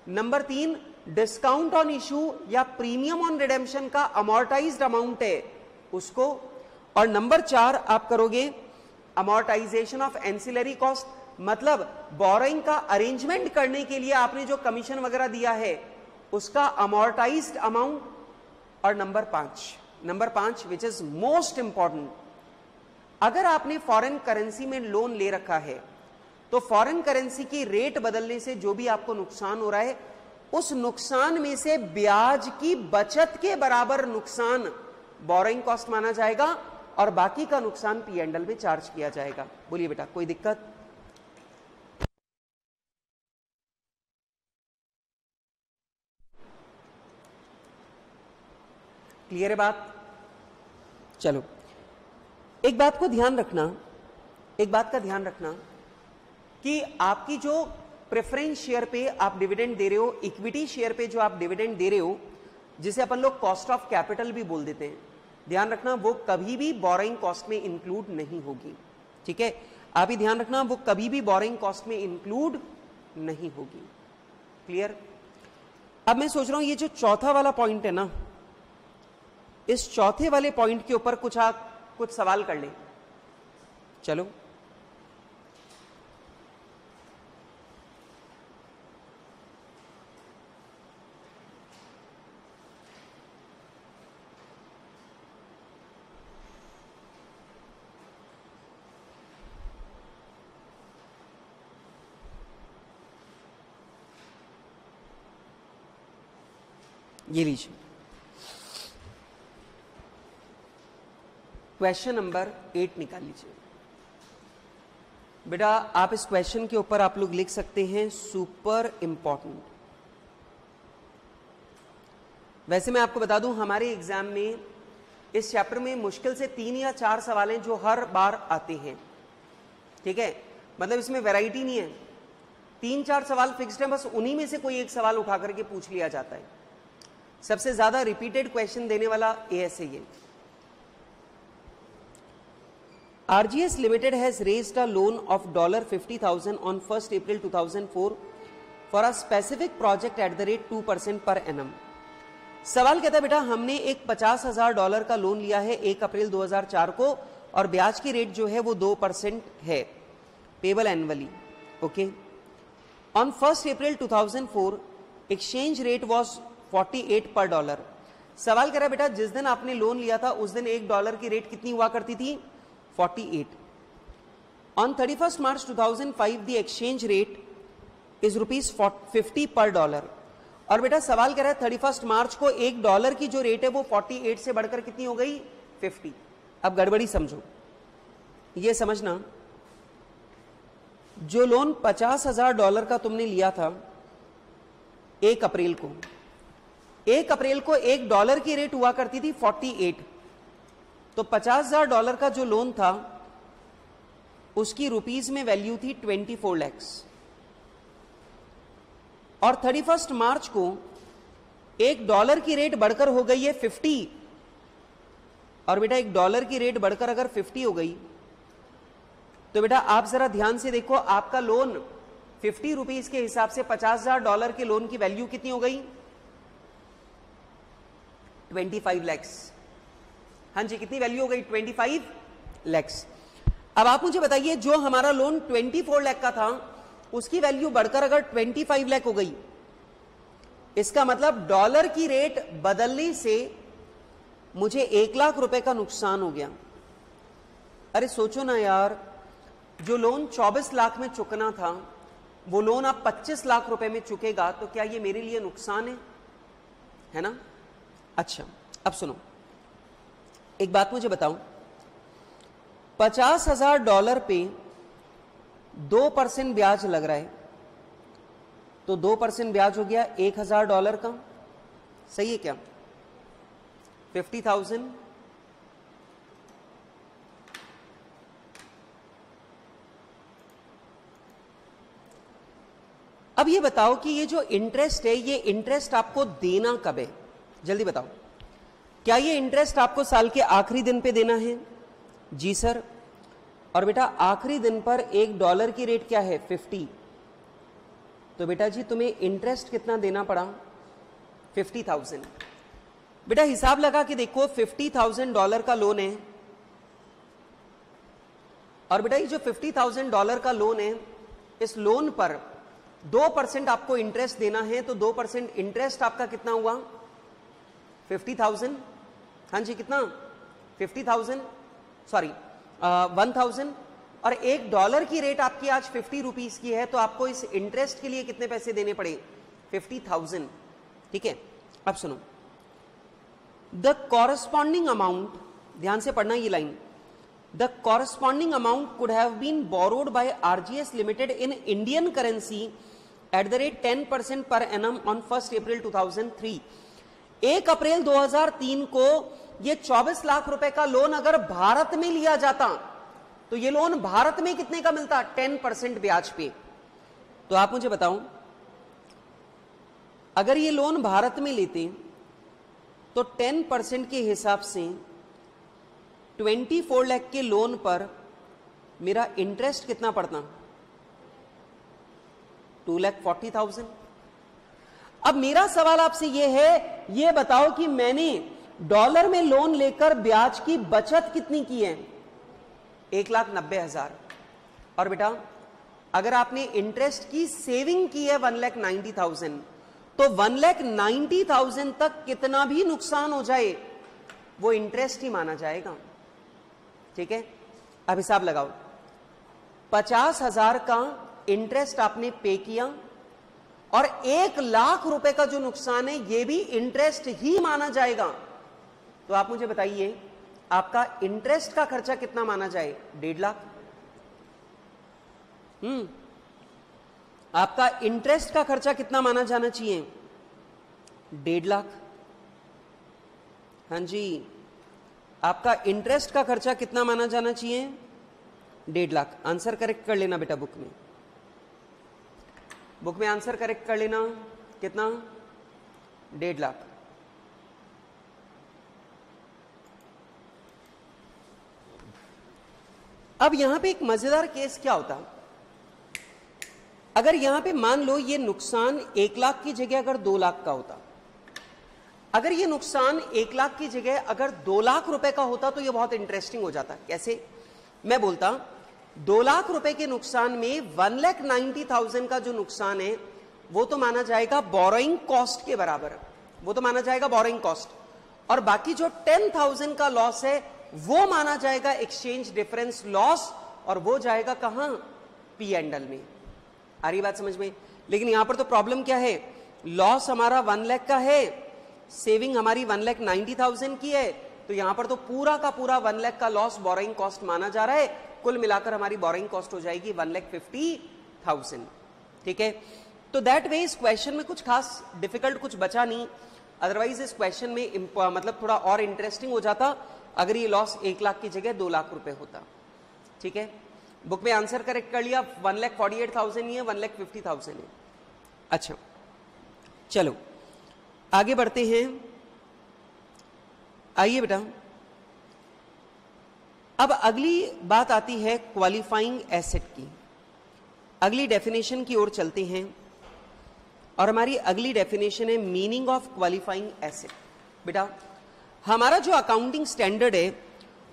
नंबर 3 डिस्काउंट ऑन इशू या प्रीमियम ऑन रिडेम्पशन का अमोर्टाइज्ड अमाउंट है उसको, और नंबर 4 आप करोगे अमोर्टाइजेशन ऑफ एंसिलरी कॉस्ट, मतलब बोरोइंग का अरेंजमेंट करने के लिए आपने जो कमीशन वगैरह दिया है उसका अमोर्टाइज्ड अमाउंट, और number 5 which is most important, अगर आपने फॉरेन करेंसी में लोन ले रखा है तो फॉरेन करेंसी की रेट बदलने से जो भी आपको नुकसान हो रहा है उस नुकसान में से ब्याज की बचत के बराबर नुकसान बोरोइंग कॉस्ट माना जाएगा, और बाकी का नुकसान पी एंड एल में चार्ज किया जाएगा। बोलिए बेटा, कोई दिक्कत? क्लियर है बात? चलो, एक बात को ध्यान रखना, एक बात का ध्यान रखना कि आपकी जो प्रेफरेंस शेयर पे आप डिविडेंड दे रहे हो, इक्विटी शेयर पे जो आप डिविडेंड दे रहे हो, जिसे अपन लोग कॉस्ट ऑफ कैपिटल भी बोल देते हैं, ध्यान रखना वो कभी भी बोरोइंग कॉस्ट में इंक्लूड नहीं होगी। ठीक है, आप ही ध्यान रखना, वो कभी भी बोरोइंग कॉस्ट में इंक्लूड नहीं होगी। क्लियर? अब मैं सोच रहा हूं ये जो चौथा वाला पॉइंट है ना, इस चौथे वाले पॉइंट के ऊपर कुछ सवाल कर लें। चलो, ये लीजिए क्वेश्चन नंबर 8 निकाल लीजिए बेटा। आप इस क्वेश्चन के ऊपर आप लोग लिख सकते हैं सुपर इंपॉर्टेंट। वैसे मैं आपको बता दूं, हमारे एग्जाम में इस चैप्टर में मुश्किल से 3 या 4 सवाल हैं जो हर बार आते हैं। ठीक है, मतलब इसमें वैरायटी नहीं है, 3-4 सवाल फिक्स्ड है, बस उन्हीं में से कोई एक सवाल उठा करके पूछ लिया जाता है। सबसे ज्यादा रिपीटेड क्वेश्चन देने वाला एएसए ये। RGS Limited has raised a loan of $50,000 on 1st April 2004 for a specific project at the rate 2% per annum। सवाल कहता है बेटा हमने एक $50,000 का लोन लिया है 1 अप्रैल 2004 को और ब्याज की रेट जो है वो 2% है, payable annually. Okay, on 1st April 2004 exchange rate was 48 पर डॉलर। सवाल कह रहा है बेटा जिस दिन आपने लोन लिया था उस दिन $1 की रेट कितनी हुआ करती थी? 48। On 31st March 2005 the exchange rate is ₹50 पर डॉलर। और बेटा सवाल कह रहा है 31 मार्च को $1 की जो रेट है वो 48 से बढ़कर कितनी हो गई? 50। अब गड़बड़ी समझो, ये समझना, जो लोन $50,000 का तुमने लिया था 1 अप्रैल को, 1 अप्रैल को $1 की रेट हुआ करती थी 48, तो $50,000 का जो लोन था उसकी रुपीस में वैल्यू थी 24 लाख। और 31 मार्च को $1 की रेट बढ़कर हो गई है 50, और बेटा $1 की रेट बढ़कर अगर 50 हो गई तो बेटा आप जरा ध्यान से देखो, आपका लोन 50 रुपीस के हिसाब से $50,000 के लोन की वैल्यू कितनी हो गई? 25 लाख। हाँ जी, कितनी वैल्यू हो गई? 25 लाख। अब आप मुझे बताइए जो हमारा लोन 24 लाख का था उसकी वैल्यू बढ़कर अगर 25 लाख हो गई, इसका मतलब डॉलर की रेट बदलने से मुझे 1 लाख रुपए का नुकसान हो गया। अरे सोचो ना यार, जो लोन 24 लाख में चुकना था वो लोन आप 25 लाख रुपए में चुकेगा, तो क्या ये मेरे लिए नुकसान है ना? अच्छा, अब सुनो, एक बात मुझे बताओ, $50,000 पे 2% ब्याज लग रहा है, तो 2% ब्याज हो गया $1,000 का, सही है क्या? 50,000 अब ये बताओ कि ये जो इंटरेस्ट है, ये इंटरेस्ट आपको देना कब है? जल्दी बताओ, क्या ये इंटरेस्ट आपको साल के आखिरी दिन पे देना है? जी सर। और बेटा आखिरी दिन पर $1 की रेट क्या है? 50। तो बेटा जी तुम्हें इंटरेस्ट कितना देना पड़ा? 50,000। बेटा हिसाब लगा के देखो, $50,000 का लोन है, और बेटा ये जो $50,000 का लोन है, इस लोन पर 2% आपको इंटरेस्ट देना है, तो 2% इंटरेस्ट आपका कितना हुआ? 50,000। हाँ जी, कितना? 50,000, सॉरी 1,000। और $1 की रेट आपकी आज 50 रुपीस की है, तो आपको इस इंटरेस्ट के लिए कितने पैसे देने पड़े? 50,000। ठीक है, अब सुनो, द कॉरस्पॉन्डिंग अमाउंट, ध्यान से पढ़ना ये line, the corresponding amount could have been borrowed by RGS limited in Indian currency at the rate 10% per annum on 1 अप्रैल 2003। 1 अप्रैल 2003 को ये 24 लाख रुपए का लोन अगर भारत में लिया जाता तो ये लोन भारत में कितने का मिलता? 10% ब्याज पे। तो आप मुझे बताओ, अगर ये लोन भारत में लेते तो 10% के हिसाब से 24 लाख के लोन पर मेरा इंटरेस्ट कितना पड़ता? 2,40,000। अब मेरा सवाल आपसे यह है, यह बताओ कि मैंने डॉलर में लोन लेकर ब्याज की बचत कितनी की है? 1,90,000। और बेटा अगर आपने इंटरेस्ट की सेविंग की है 1,90,000, तो 1,90,000 तक कितना भी नुकसान हो जाए वो इंटरेस्ट ही माना जाएगा। ठीक है, अब हिसाब लगाओ, 50,000 का इंटरेस्ट आपने पे किया और 1 लाख रुपए का जो नुकसान है ये भी इंटरेस्ट ही माना जाएगा। तो आप मुझे बताइए आपका इंटरेस्ट का खर्चा कितना माना जाए? 1.5 लाख। आपका इंटरेस्ट का खर्चा कितना माना जाना चाहिए? 1.5 लाख। हाँ जी, आपका इंटरेस्ट का खर्चा कितना माना जाना चाहिए? 1.5 लाख। आंसर करेक्ट कर लेना बेटा, बुक में आंसर करेक्ट कर लेना। कितना? 1.5 लाख। अब यहां पे एक मजेदार केस क्या होता, अगर यहां पे मान लो ये नुकसान 1 लाख की जगह अगर 2 लाख का होता, अगर ये नुकसान 1 लाख की जगह अगर 2 लाख रुपए का होता तो ये बहुत इंटरेस्टिंग हो जाता। कैसे? मैं बोलता 2 लाख रुपए के नुकसान में 1,90,000 का जो नुकसान है वो तो माना जाएगा बोरोइंग कॉस्ट के बराबर, वो तो माना जाएगा बोरोइंग कॉस्ट, और बाकी जो 10,000 का लॉस है वो माना जाएगा एक्सचेंज डिफरेंस लॉस, और वो जाएगा कहां? P&L में। आ रही बात समझ में? लेकिन यहां पर तो प्रॉब्लम क्या है, लॉस हमारा 1 लाख का है, सेविंग हमारी 1,90,000 की है, तो यहां पर तो पूरा का पूरा 1 लाख का लॉस बोरोइंग कॉस्ट माना जा रहा है। कुल मिलाकर हमारी बोरोइंग कॉस्ट हो जाएगी 1,50,000। ठीक है, तो दैट वे इस क्वेश्चन में कुछ खास डिफिकल्ट कुछ बचा नहीं, अदरवाइज इस क्वेश्चन में मतलब थोड़ा और इंटरेस्टिंग हो जाता अगर ये लॉस 1 लाख की जगह 2 लाख रुपए होता। ठीक है, बुक में आंसर करेक्ट कर लिया, 1,48,000 ही है, 1,50,000 है। अच्छा चलो आगे बढ़ते हैं। आइए बेटा, अब अगली बात आती है क्वालिफाइंग एसेट की। अगली डेफिनेशन की ओर चलते हैं, और हमारी अगली डेफिनेशन है मीनिंग ऑफ क्वालिफाइंग एसेट। बेटा हमारा जो अकाउंटिंग स्टैंडर्ड है,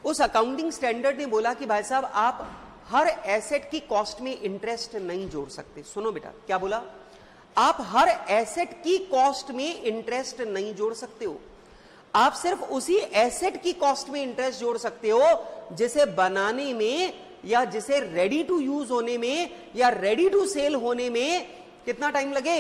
उस अकाउंटिंग स्टैंडर्ड ने बोला कि भाई साहब आप हर एसेट की कॉस्ट में इंटरेस्ट नहीं जोड़ सकते। सुनो बेटा, क्या बोला? आप हर एसेट की कॉस्ट में इंटरेस्ट नहीं जोड़ सकते हो, आप सिर्फ उसी एसेट की कॉस्ट में इंटरेस्ट जोड़ सकते हो जिसे बनाने में या जिसे रेडी टू यूज होने में या रेडी टू सेल होने में कितना टाइम लगे?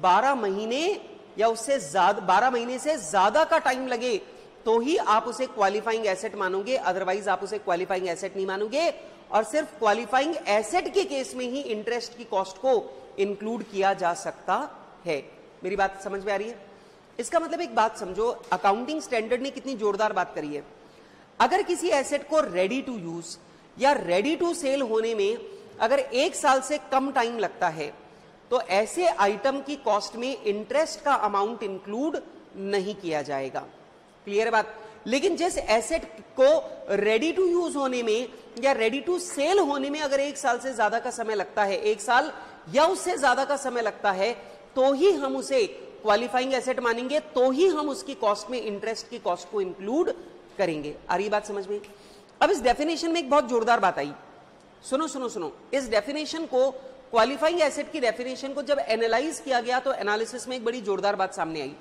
12 महीने या उससे ज्यादा, 12 महीने से ज्यादा का टाइम लगे तो ही आप उसे क्वालिफाइंग एसेट मानोगे, अदरवाइज आप उसे क्वालिफाइंग एसेट नहीं मानोगे। और सिर्फ क्वालिफाइंग एसेट के केस में ही इंटरेस्ट की कॉस्ट को इंक्लूड किया जा सकता है। मेरी बात समझ में आ रही है? इसका मतलब एक बात समझो, अकाउंटिंग स्टैंडर्ड ने कितनी जोरदार बात करी है। अगर किसी एसेट को रेडी टू यूज या रेडी टू सेल होने में अगर 1 साल से कम टाइम लगता है तो ऐसे आइटम की कॉस्ट में इंटरेस्ट का अमाउंट इंक्लूड नहीं किया जाएगा। क्लियर बात? लेकिन जिस एसेट को रेडी टू यूज होने में या रेडी टू सेल होने में अगर 1 साल से ज्यादा का समय लगता है, 1 साल या उससे ज्यादा का समय लगता है, तो ही हम उसे क्वालिफाइंग एसेट मानेंगे, तो ही हम उसकी कॉस्ट में इंटरेस्ट की कॉस्ट को इंक्लूड करेंगे। आ रही बात समझ में? अब इस डेफिनेशन में एक बहुत जोरदार बात आई। सुनो सुनो सुनो, इस डेफिनेशन को, क्वालिफाइंग एसेट की डेफिनेशन को जब एनालाइज किया गया तो एनालिसिस में एक बड़ी जोरदार बात सामने आई।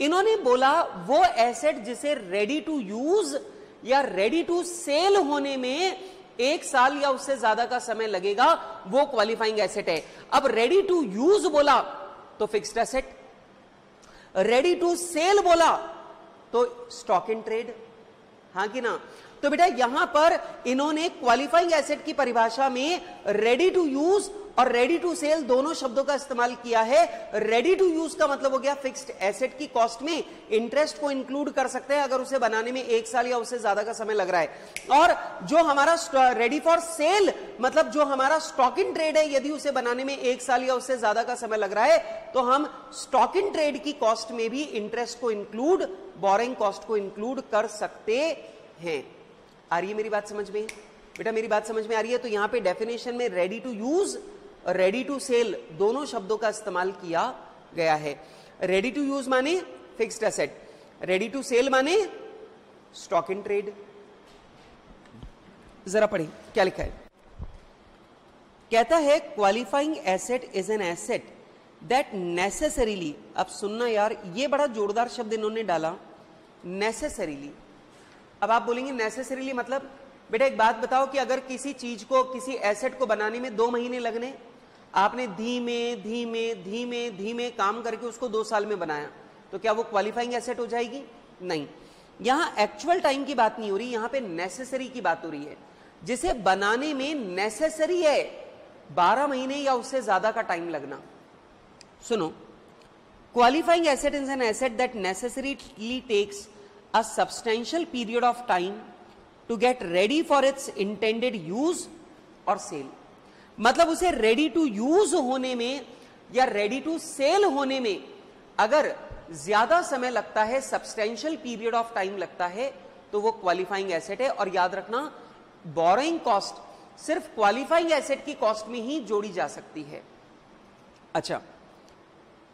इन्होंने बोला वो एसेट जिसे रेडी टू यूज या रेडी टू सेल होने में 1 साल या उससे ज्यादा का समय लगेगा, वो क्वालिफाइंग एसेट है। अब रेडी टू यूज बोला तो fixed asset, ready to sell बोला तो स्टॉक इन ट्रेड, हाँ कि ना? तो बेटा यहां पर इन्होंने क्वालिफाइंग एसेट की परिभाषा में रेडी टू यूज और रेडी टू सेल दोनों शब्दों का इस्तेमाल किया है। रेडी टू यूज का मतलब हो गया फिक्स्ड एसेट की कॉस्ट में इंटरेस्ट को इंक्लूड कर सकते हैं अगर उसे बनाने में 1 साल या उससे ज्यादा का समय लग रहा है, और जो हमारा रेडी फॉर सेल मतलब जो हमारा स्टॉक इन ट्रेड है, यदि उसे बनाने में 1 साल या उससे ज्यादा का समय लग रहा है तो हम स्टॉक इन ट्रेड की कॉस्ट में भी इंटरेस्ट को इंक्लूड, बोरिंग कॉस्ट को इंक्लूड कर सकते हैं। आ रही है मेरी बात समझ में? बेटा मेरी बात समझ में आ रही है? तो यहां पे डेफिनेशन में रेडी टू यूज और रेडी टू सेल दोनों शब्दों का इस्तेमाल किया गया है। रेडी टू यूज माने fixed asset, ready to sell माने स्टॉक इन ट्रेड। जरा पढ़िए क्या लिखा है। कहता है qualifying asset is an asset that necessarily, अब सुनना यार, ये बड़ा जोरदार शब्द इन्होंने डाला, नेसेसरीली। अब आप बोलेंगे नेसेसरीली मतलब? बेटा एक बात बताओ कि अगर किसी चीज को, किसी एसेट को बनाने में 2 महीने लगने, आपने धीमे धीमे धीमे धीमे काम करके उसको 2 साल में बनाया, तो क्या वो क्वालिफाइंग एसेट हो जाएगी? नहीं। यहां एक्चुअल टाइम की बात नहीं हो रही, यहां पे नेसेसरी की बात हो रही है। जिसे बनाने में नेसेसरी है 12 महीने या उससे ज्यादा का टाइम लगना। सुनो, qualifying asset is an asset that necessarily takes a substantial period of time to get ready for its intended use और सेल। मतलब उसे रेडी टू यूज होने में या रेडी टू सेल होने में अगर ज्यादा समय लगता है, सब्सटेंशियल पीरियड ऑफ टाइम लगता है, तो वो क्वालिफाइंग एसेट है। और याद रखना, बोरोइंग कॉस्ट सिर्फ क्वालिफाइंग एसेट की कॉस्ट में ही जोड़ी जा सकती है। अच्छा,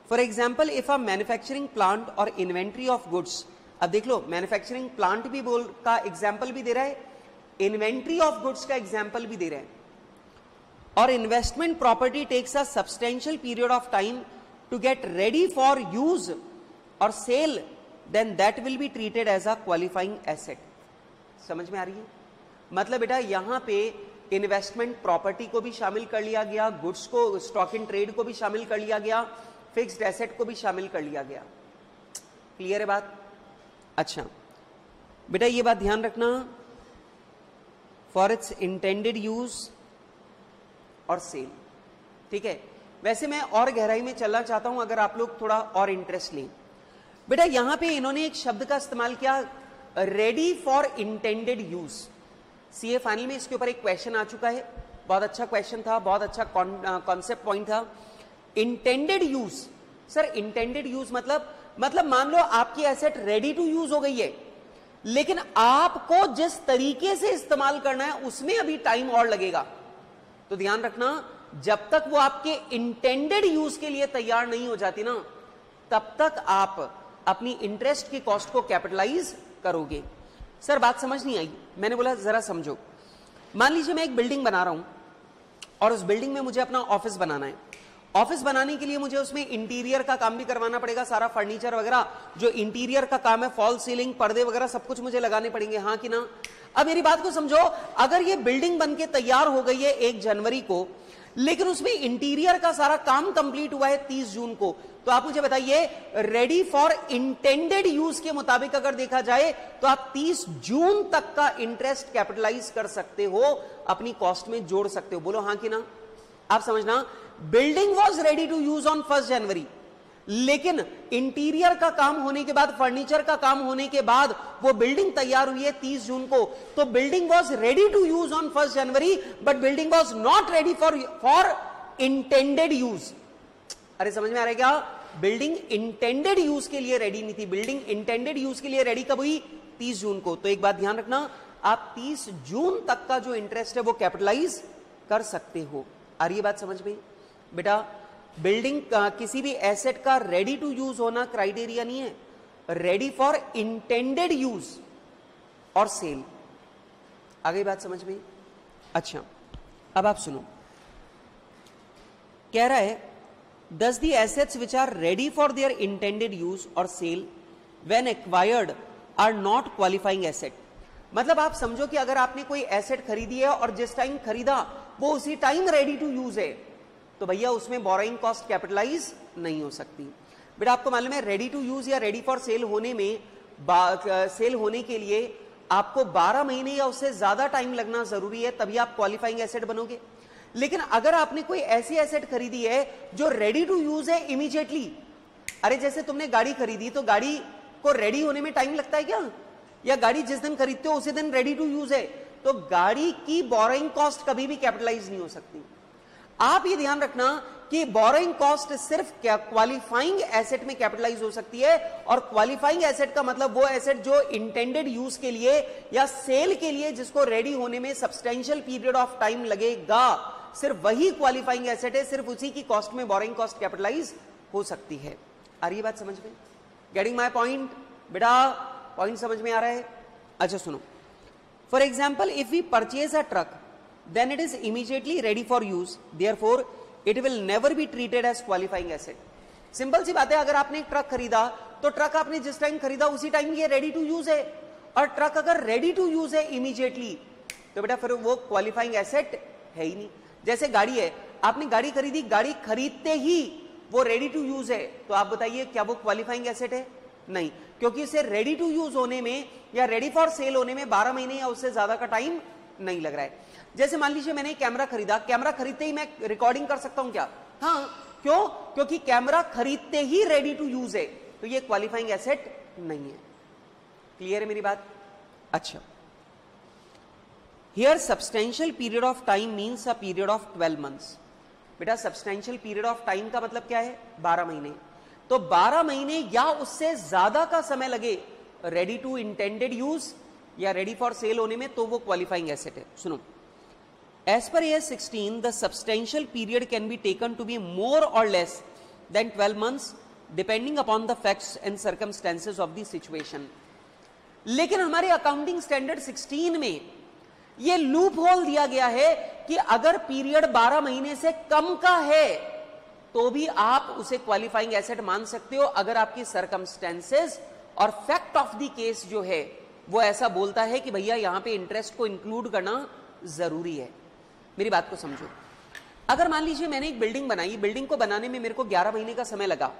for example if a manufacturing plant और इन्वेंट्री ऑफ गुड्स, अब देख लो मैन्युफैक्चरिंग प्लांट भी का एग्जाम्पल भी दे रहा है, इन्वेंट्री ऑफ गुड्स का एग्जाम्पल भी दे रहे हैं, और investment property takes a substantial period of time to get ready for use और sale, then that will be treated as a qualifying asset. समझ में आ रही है? मतलब बेटा यहां पे इन्वेस्टमेंट प्रॉपर्टी को भी शामिल कर लिया गया, गुड्स को, स्टॉक इन ट्रेड को भी शामिल कर लिया गया, फिक्स्ड एसेट को भी शामिल कर लिया गया। क्लियर है बात? अच्छा बेटा ये बात ध्यान रखना, फॉर इट्स इंटेंडेड यूज और सेल। ठीक है, वैसे मैं और गहराई में चलना चाहता हूं अगर आप लोग थोड़ा और इंटरेस्ट लें। बेटा यहां पे इन्होंने एक शब्द का इस्तेमाल किया, ready for intended use. CA final में इसके ऊपर एक क्वेश्चन आ चुका है, बहुत अच्छा क्वेश्चन था, बहुत अच्छा कॉन्सेप्ट पॉइंट था। Intended use, sir intended use मतलब मान लो आपकी एसेट रेडी टू यूज हो गई है, लेकिन आपको जिस तरीके से इस्तेमाल करना है उसमें अभी टाइम और लगेगा। तो ध्यान रखना, जब तक वो आपके इंटेंडेड यूज के लिए तैयार नहीं हो जाती ना, तब तक आप अपनी इंटरेस्ट की कॉस्ट को कैपिटलाइज करोगे। सर बात समझ नहीं आई? मैंने बोला जरा समझो। मान लीजिए मैं एक बिल्डिंग बना रहा हूं और उस बिल्डिंग में मुझे अपना ऑफिस बनाना है। ऑफिस बनाने के लिए मुझे उसमें इंटीरियर का काम भी करवाना पड़ेगा, सारा फर्नीचर वगैरह जो इंटीरियर का काम है, फॉल सीलिंग, पर्दे वगैरह सब कुछ मुझे लगाने पड़ेंगे, हाँ कि ना? अब मेरी बात को समझो, अगर ये बिल्डिंग बनके तैयार हो गई है 1 जनवरी को, लेकिन उसमें इंटीरियर का सारा काम कंप्लीट हुआ है 30 जून को, तो आप मुझे बताइए रेडी फॉर इंटेंडेड यूज के मुताबिक अगर देखा जाए तो आप 30 जून तक का इंटरेस्ट कैपिटलाइज कर सकते हो, अपनी कॉस्ट में जोड़ सकते हो। बोलो हाँ कि ना? आप समझना, building was ready to use on 1 January, लेकिन इंटीरियर का काम होने के बाद, फर्नीचर का काम होने के बाद वो बिल्डिंग तैयार हुई है 30 जून को, तो building was ready to use on 1 January, but building was not ready for intended use. अरे समझ में आ रहा है क्या? बिल्डिंग इंटेंडेड यूज के लिए रेडी नहीं थी, बिल्डिंग इंटेंडेड यूज के लिए रेडी कब हुई? 30 जून को। तो एक बात ध्यान रखना, आप 30 जून तक का जो इंटरेस्ट है वो कैपिटलाइज कर सकते हो। आ रही है बात समझ में? बेटा बिल्डिंग किसी भी एसेट का रेडी टू यूज होना क्राइटेरिया नहीं है, रेडी फॉर इंटेंडेड यूज और सेल। आ गई बात समझ में? अच्छा अब आप सुनो, कह रहा है thus the assets which are ready for their intended use or sale when acquired are not qualifying asset। मतलब आप समझो कि अगर आपने कोई एसेट खरीदी है और जिस टाइम खरीदा वो उसी टाइम रेडी टू यूज है, तो भैया उसमें बोरोइंग कॉस्ट कैपिटलाइज नहीं हो सकती। बेटा आपको मालूम है रेडी टू यूज या रेडी फॉर सेल होने में, सेल होने के लिए आपको 12 महीने या उससे ज्यादा टाइम लगना जरूरी है, तभी आप क्वालिफाइंग एसेट बनोगे। लेकिन अगर आपने कोई ऐसी एसेट खरीदी है जो रेडी टू यूज है इमीडिएटली, अरे जैसे तुमने गाड़ी खरीदी तो गाड़ी को रेडी होने में टाइम लगता है क्या? या गाड़ी जिस दिन खरीदते हो उसी दिन रेडी टू यूज है, तो गाड़ी की बोरोइंग कॉस्ट कभी भी कैपिटलाइज नहीं हो सकती। आप ये ध्यान रखना कि बोरोइंग कॉस्ट सिर्फ क्वालिफाइंग एसेट में कैपिटलाइज हो सकती है, और क्वालिफाइंग एसेट का मतलब वो एसेट जो इंटेंडेड यूज के लिए या सेल के लिए जिसको रेडी होने में सब्सटेंशियल पीरियड ऑफ टाइम लगेगा, सिर्फ वही क्वालिफाइंग एसेट है, सिर्फ उसी की कॉस्ट में बोरोइंग कॉस्ट कैपिटलाइज हो सकती है। आ रही है बात समझ में? Getting my point? बेटा पॉइंट समझ में आ रहा है? अच्छा सुनो, for example if we purchase a truck then it is immediately ready for use, therefore it will never be treated as qualifying asset। Simple सी बात है, अगर आपने एक ट्रक खरीदा तो ट्रक आपने जिस टाइम खरीदा उसी टाइम ये रेडी टू यूज है, और ट्रक अगर रेडी टू यूज है इमीडिएटली तो बेटा फिर वो क्वालिफाइंग एसेट है ही नहीं। जैसे गाड़ी है, आपने गाड़ी खरीदी, गाड़ी खरीदते ही वो रेडी टू यूज है, तो आप बताइए क्या वो क्वालिफाइंग एसेट है? नहीं, क्योंकि इसे रेडी टू यूज होने में या रेडी फॉर सेल होने में 12 महीने या उससे ज्यादा का टाइम नहीं लग रहा है। जैसे मान लीजिए मैंने कैमरा खरीदा, कैमरा खरीदते ही मैं रिकॉर्डिंग कर सकता हूं क्या? हाँ, क्यों? क्योंकि कैमरा खरीदते ही रेडी टू यूज है, तो ये क्वालिफाइंग एसेट नहीं है। क्लियर है मेरी बात? अच्छा here substantial period of time means a period of 12 months. बेटा सब्सटेंशियल पीरियड ऑफ टाइम का मतलब क्या है? 12 महीने। तो 12 महीने या उससे ज्यादा का समय लगे रेडी टू इंटेंडेड यूज या रेडी फॉर सेल होने में, तो वो क्वालिफाइंग एसेट है। सुनो, एज पर AS 16 the substantial period can be taken to be more और less than 12 months depending upon the facts and circumstances of the situation. लेकिन हमारे अकाउंटिंग स्टैंडर्ड 16 में यह लूप होल दिया गया है कि अगर पीरियड 12 महीने से कम का है तो भी आप उसे क्वालिफाइंग एसेट मान सकते हो, अगर आपकी सर्कमस्टेंसेस और फैक्ट ऑफ द केस जो है वो ऐसा बोलता है कि भैया यहां पे इंटरेस्ट को इंक्लूड करना जरूरी है। मेरी बात को समझो, अगर मान लीजिए मैंने एक बिल्डिंग बनाई, बिल्डिंग को बनाने में मेरे को 11 महीने का समय लगा।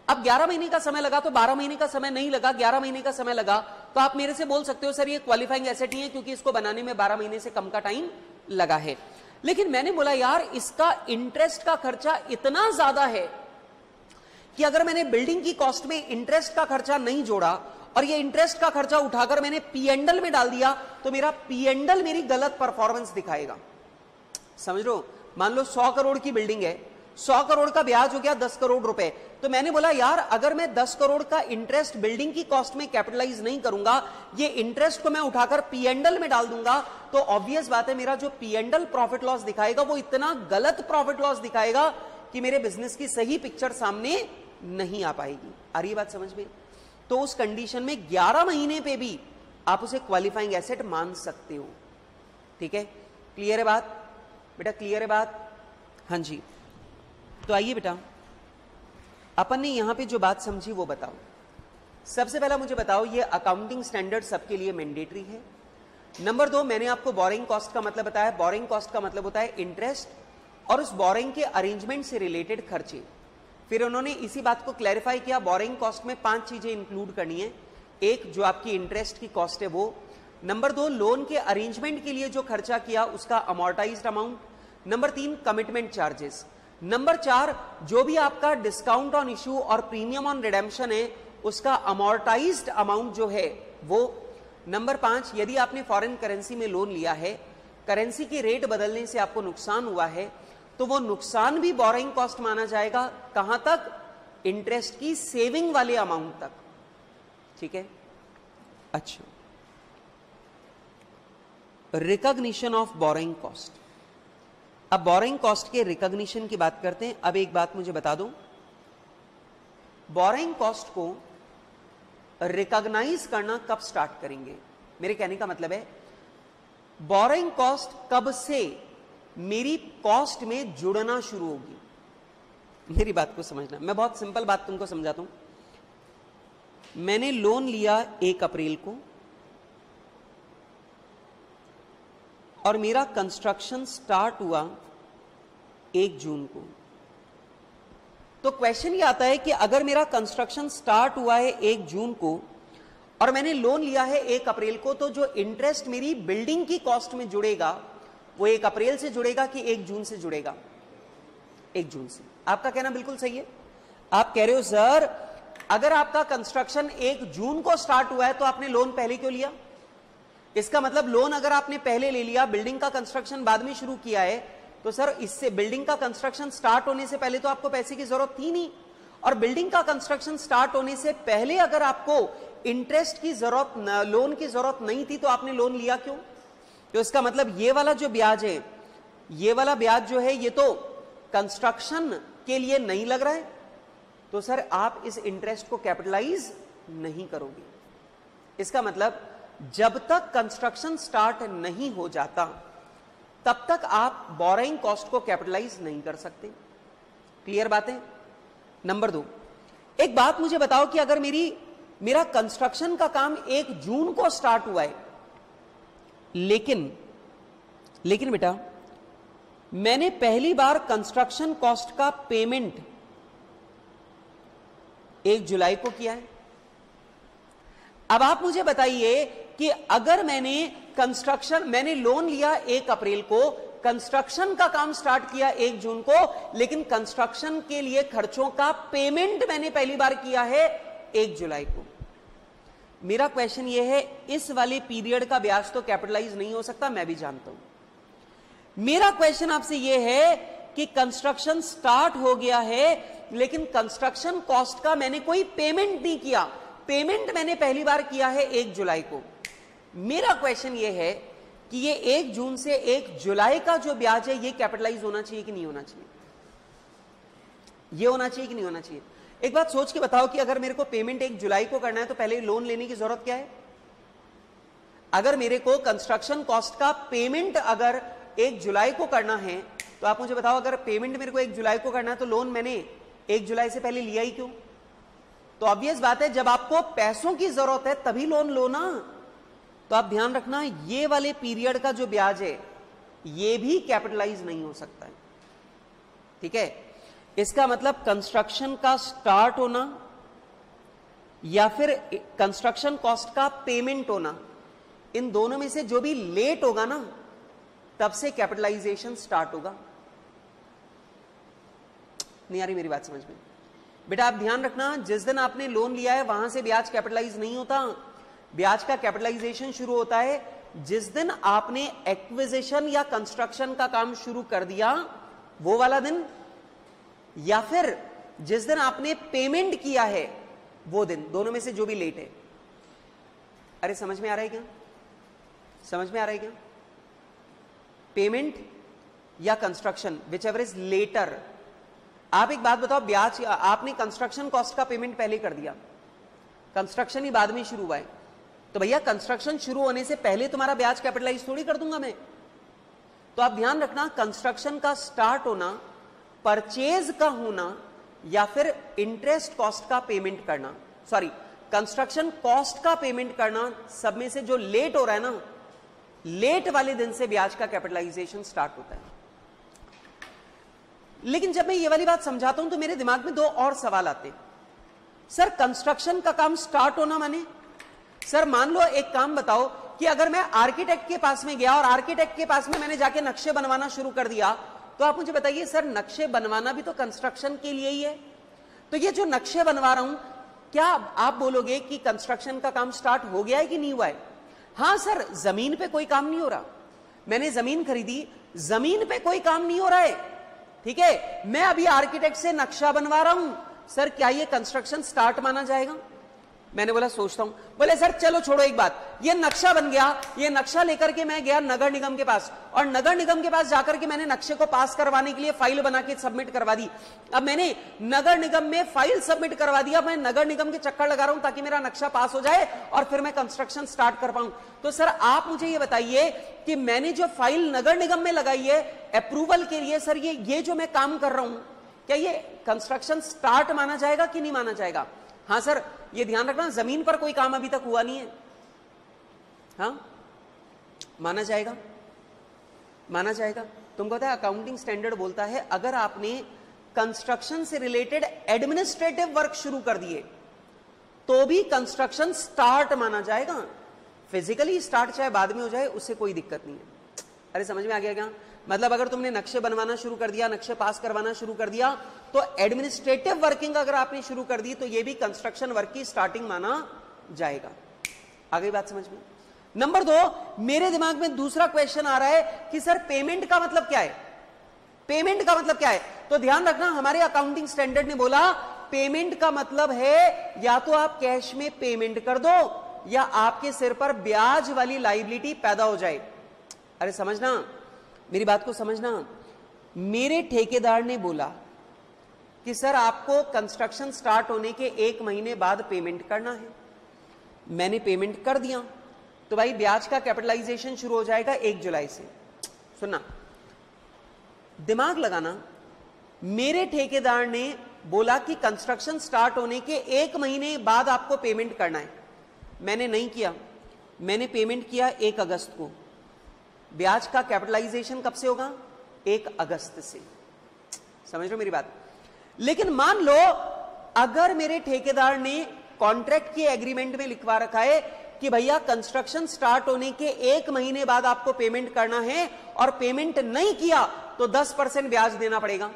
अब 11 महीने का समय लगा तो 12 महीने का समय नहीं लगा, 11 महीने का समय लगा, तो आप मेरे से बोल सकते हो सर ये क्वालिफाइंग एसेट नहीं है क्योंकि इसको बनाने में 12 महीने से कम का टाइम लगा है। लेकिन मैंने बोला यार इसका इंटरेस्ट का खर्चा इतना ज्यादा है कि अगर मैंने बिल्डिंग की कॉस्ट में इंटरेस्ट का खर्चा नहीं जोड़ा और ये इंटरेस्ट का खर्चा उठाकर मैंने P&L में डाल दिया तो मेरा P&L मेरी गलत परफॉर्मेंस दिखाएगा। समझ लो, मान लो 100 करोड़ की बिल्डिंग है, 100 करोड़ का ब्याज हो गया 10 करोड़ रुपए, तो मैंने बोला यार अगर मैं 10 करोड़ का इंटरेस्ट बिल्डिंग की कॉस्ट में कैपिटलाइज नहीं करूंगा, ये इंटरेस्ट को मैं उठाकर P&L में डाल दूंगा, तो ऑब्वियस बात है मेरा जो P&L प्रॉफिट लॉस दिखाएगा वो इतना गलत प्रॉफिट लॉस दिखाएगा कि मेरे बिजनेस की सही पिक्चर सामने नहीं आ पाएगी। आ रही बात समझ में? तो उस कंडीशन में 11 महीने पे भी आप उसे क्वालिफाइंग एसेट मान सकते हो। ठीक है, क्लियर है बात? बेटा क्लियर है बात? हाँ जी। तो आइए बेटा, अपन ने यहां पे जो बात समझी वो बताओ। सबसे पहला मुझे बताओ, ये अकाउंटिंग स्टैंडर्ड सबके लिए मैंडेटरी है। नंबर 2, मैंने आपको बोरिंग कॉस्ट का मतलब बताया। बोरिंग कॉस्ट का मतलब होता है इंटरेस्ट और उस बोरिंग के अरेंजमेंट से रिलेटेड खर्चे। फिर उन्होंने इसी बात को क्लैरिफाई किया, बोरिंग कॉस्ट में 5 चीजें इंक्लूड करनी है। एक, जो आपकी इंटरेस्ट की कॉस्ट है वो। नंबर 2, लोन के अरेंजमेंट के लिए जो खर्चा किया उसका amortised amount. Number 3, commitment charges. Number 4, जो भी आपका डिस्काउंट ऑन इशू और प्रीमियम ऑन रिडेम्पशन है उसका अमोर्टाइज्ड अमाउंट जो है वो। नंबर 5, यदि आपने फॉरेन करेंसी में लोन लिया है, करेंसी के रेट बदलने से आपको नुकसान हुआ है, तो वो नुकसान भी बोरिंग कॉस्ट माना जाएगा। कहां तक? इंटरेस्ट की सेविंग वाले अमाउंट तक। ठीक है, अच्छा, रिकॉग्निशन ऑफ बोरिंग कॉस्ट। अब बोरिंग कॉस्ट के रिकॉग्निशन की बात करते हैं। अब एक बात मुझे बता दो, बोरिंग कॉस्ट को रिकॉग्नाइज करना कब स्टार्ट करेंगे? मेरे कहने का मतलब है बोरिंग कॉस्ट कब से मेरी कॉस्ट में जुड़ना शुरू होगी। मेरी बात को समझना, मैं बहुत सिंपल बात तुमको समझाता हूं। मैंने लोन लिया 1 अप्रैल को और मेरा कंस्ट्रक्शन स्टार्ट हुआ 1 जून को। तो क्वेश्चन ये आता है कि अगर मेरा कंस्ट्रक्शन स्टार्ट हुआ है 1 जून को और मैंने लोन लिया है 1 अप्रैल को, तो जो इंटरेस्ट मेरी बिल्डिंग की कॉस्ट में जुड़ेगा वो 1 अप्रैल से जुड़ेगा कि 1 जून से जुड़ेगा? 1 जून से। आपका कहना बिल्कुल सही है। आप कह रहे हो सर अगर आपका कंस्ट्रक्शन 1 जून को स्टार्ट हुआ है तो आपने लोन पहले क्यों लिया? इसका मतलब लोन अगर आपने पहले ले लिया, बिल्डिंग का कंस्ट्रक्शन बाद में शुरू किया है, तो सर इससे बिल्डिंग का कंस्ट्रक्शन स्टार्ट होने से पहले तो आपको पैसे की जरूरत थी नहीं, और बिल्डिंग का कंस्ट्रक्शन स्टार्ट होने से पहले अगर आपको इंटरेस्ट की जरूरत, लोन की जरूरत नहीं थी, तो आपने लोन लिया क्यों? तो इसका मतलब ये वाला जो ब्याज है, ये वाला ब्याज जो है, ये तो कंस्ट्रक्शन के लिए नहीं लग रहा है, तो सर आप इस इंटरेस्ट को कैपिटलाइज नहीं करोगे। इसका मतलब जब तक कंस्ट्रक्शन स्टार्ट नहीं हो जाता तब तक आप बोरिंग कॉस्ट को कैपिटलाइज नहीं कर सकते। क्लियर बात है? नंबर 2, एक बात मुझे बताओ कि अगर मेरा कंस्ट्रक्शन का काम 1 जून को स्टार्ट हुआ है, लेकिन बेटा मैंने पहली बार कंस्ट्रक्शन कॉस्ट का पेमेंट 1 जुलाई को किया है। अब आप मुझे बताइए कि अगर मैंने लोन लिया 1 अप्रैल को, कंस्ट्रक्शन का काम स्टार्ट किया 1 जून को, लेकिन कंस्ट्रक्शन के लिए खर्चों का पेमेंट मैंने पहली बार किया है 1 जुलाई को। मेरा क्वेश्चन ये है, इस वाले पीरियड का ब्याज तो कैपिटलाइज नहीं हो सकता, मैं भी जानता हूं। मेरा क्वेश्चन आपसे ये है कि कंस्ट्रक्शन स्टार्ट हो गया है, लेकिन कंस्ट्रक्शन कॉस्ट का मैंने कोई पेमेंट नहीं किया। पेमेंट मैंने पहली बार किया है 1 जुलाई को। मेरा क्वेश्चन ये है कि ये 1 जून से 1 जुलाई का जो ब्याज है ये कैपिटलाइज होना चाहिए कि नहीं होना चाहिए? ये होना चाहिए कि नहीं होना चाहिए? एक बात सोच के बताओ कि अगर मेरे को पेमेंट 1 जुलाई को करना है तो पहले लोन लेने की जरूरत क्या है? अगर मेरे को कंस्ट्रक्शन कॉस्ट का पेमेंट अगर 1 जुलाई को करना है तो आप मुझे बताओ, अगर पेमेंट मेरे को 1 जुलाई को करना है तो लोन मैंने 1 जुलाई से पहले लिया ही क्यों? तो ऑब्वियस बात है, जब आपको पैसों की जरूरत है तभी लोन लो ना। तो आप ध्यान रखना, ये वाले पीरियड का जो ब्याज है ये भी कैपिटलाइज नहीं हो सकता है। ठीक है, इसका मतलब कंस्ट्रक्शन का स्टार्ट होना या फिर कंस्ट्रक्शन कॉस्ट का पेमेंट होना, इन दोनों में से जो भी लेट होगा ना, तब से कैपिटलाइजेशन स्टार्ट होगा। नहीं आ रही मेरी बात समझ में? बेटा आप ध्यान रखना, जिस दिन आपने लोन लिया है वहां से ब्याज कैपिटलाइज नहीं होता। ब्याज का कैपिटलाइजेशन शुरू होता है जिस दिन आपने एक्विजिशन या कंस्ट्रक्शन का काम शुरू कर दिया, वो वाला दिन, या फिर जिस दिन आपने पेमेंट किया है वो दिन, दोनों में से जो भी लेट है। अरे समझ में आ रहा है क्या? समझ में आ रहा है क्या? पेमेंट या construction, whichever is later. आप एक बात बताओ, ब्याज आपने कंस्ट्रक्शन कॉस्ट का पेमेंट पहले कर दिया, कंस्ट्रक्शन ही बाद में शुरू हुआ है, तो भैया कंस्ट्रक्शन शुरू होने से पहले तुम्हारा ब्याज कैपिटलाइज थोड़ी कर दूंगा मैं। तो आप ध्यान रखना, कंस्ट्रक्शन का स्टार्ट होना, परचेज का होना या फिर इंटरेस्ट कॉस्ट का पेमेंट करना, सॉरी कंस्ट्रक्शन कॉस्ट का पेमेंट करना, सब में से जो लेट हो रहा है ना, लेट वाले दिन से ब्याज का कैपिटलाइजेशन स्टार्ट होता है। लेकिन जब मैं ये वाली बात समझाता हूं तो मेरे दिमाग में 2 और सवाल आते हैं। सर कंस्ट्रक्शन का काम स्टार्ट होना माने, सर मान लो एक काम बताओ कि अगर मैं आर्किटेक्ट के पास में गया और आर्किटेक्ट के पास में मैंने जाके नक्शे बनवाना शुरू कर दिया, तो आप मुझे बताइए सर नक्शे बनवाना भी तो कंस्ट्रक्शन के लिए ही है। तो ये जो नक्शे बनवा रहा हूं, क्या आप बोलोगे कि कंस्ट्रक्शन का काम स्टार्ट हो गया है कि नहीं हुआ है? हां सर, जमीन पे कोई काम नहीं हो रहा, मैंने जमीन खरीदी, जमीन पे कोई काम नहीं हो रहा है, ठीक है, मैं अभी आर्किटेक्ट से नक्शा बनवा रहा हूं, सर क्या ये कंस्ट्रक्शन स्टार्ट माना जाएगा? मैंने बोला सोचता हूं। बोले सर चलो छोड़ो एक बात, ये नक्शा बन गया, ये नक्शा लेकर के मैं गया नगर निगम के पास, और नगर निगम के पास जाकर के मैंने नक्शे को पास करवाने के लिए फाइल बना के सबमिट करवा दी। अब मैंने नगर निगम में फाइल सबमिट करवा दिया, मैं नगर निगम के चक्कर लगा रहा हूं ताकि मेरा नक्शा पास हो जाए और फिर मैं कंस्ट्रक्शन स्टार्ट कर पाऊं। तो सर आप मुझे ये बताइए कि मैंने जो फाइल नगर निगम में लगाई है अप्रूवल के लिए, सर ये जो मैं काम कर रहा हूं, क्या ये कंस्ट्रक्शन स्टार्ट माना जाएगा कि नहीं माना जाएगा? हाँ सर, ये ध्यान रखना जमीन पर कोई काम अभी तक हुआ नहीं है, हाँ माना जाएगा, माना जाएगा। तुमको पता है अकाउंटिंग स्टैंडर्ड बोलता है अगर आपने कंस्ट्रक्शन से रिलेटेड एडमिनिस्ट्रेटिव वर्क शुरू कर दिए तो भी कंस्ट्रक्शन स्टार्ट माना जाएगा। फिजिकली स्टार्ट चाहे बाद में हो जाए, उससे कोई दिक्कत नहीं है। अरे समझ में आ गया क्या? मतलब अगर तुमने नक्शे बनवाना शुरू कर दिया, नक्शे पास करवाना शुरू कर दिया, तो एडमिनिस्ट्रेटिव वर्किंग अगर आपने शुरू कर दी तो ये भी कंस्ट्रक्शन वर्क की स्टार्टिंग माना जाएगा। आ गई बात समझ में? नंबर 2, मेरे दिमाग में दूसरा क्वेश्चन आ रहा है कि सर पेमेंट का मतलब क्या है? पेमेंट का मतलब क्या है? तो ध्यान रखना, हमारे अकाउंटिंग स्टैंडर्ड ने बोला पेमेंट का मतलब है या तो आप कैश में पेमेंट कर दो या आपके सिर पर ब्याज वाली लायबिलिटी पैदा हो जाए। अरे समझना, मेरी बात को समझना, मेरे ठेकेदार ने बोला कि सर आपको कंस्ट्रक्शन स्टार्ट होने के 1 महीने बाद पेमेंट करना है। मैंने पेमेंट कर दिया तो भाई ब्याज का कैपिटलाइजेशन शुरू हो जाएगा 1 जुलाई से। सुनना, दिमाग लगाना, मेरे ठेकेदार ने बोला कि कंस्ट्रक्शन स्टार्ट होने के 1 महीने बाद आपको पेमेंट करना है। मैंने नहीं किया, मैंने पेमेंट किया 1 अगस्त को। ब्याज का कैपिटलाइजेशन कब से होगा? 1 अगस्त से। समझ रहे हो मेरी बात? लेकिन मान लो अगर मेरे ठेकेदार ने कॉन्ट्रैक्ट के एग्रीमेंट में लिखवा रखा है कि भैया कंस्ट्रक्शन स्टार्ट होने के 1 महीने बाद आपको पेमेंट करना है और पेमेंट नहीं किया तो 10% ब्याज देना पड़ेगा,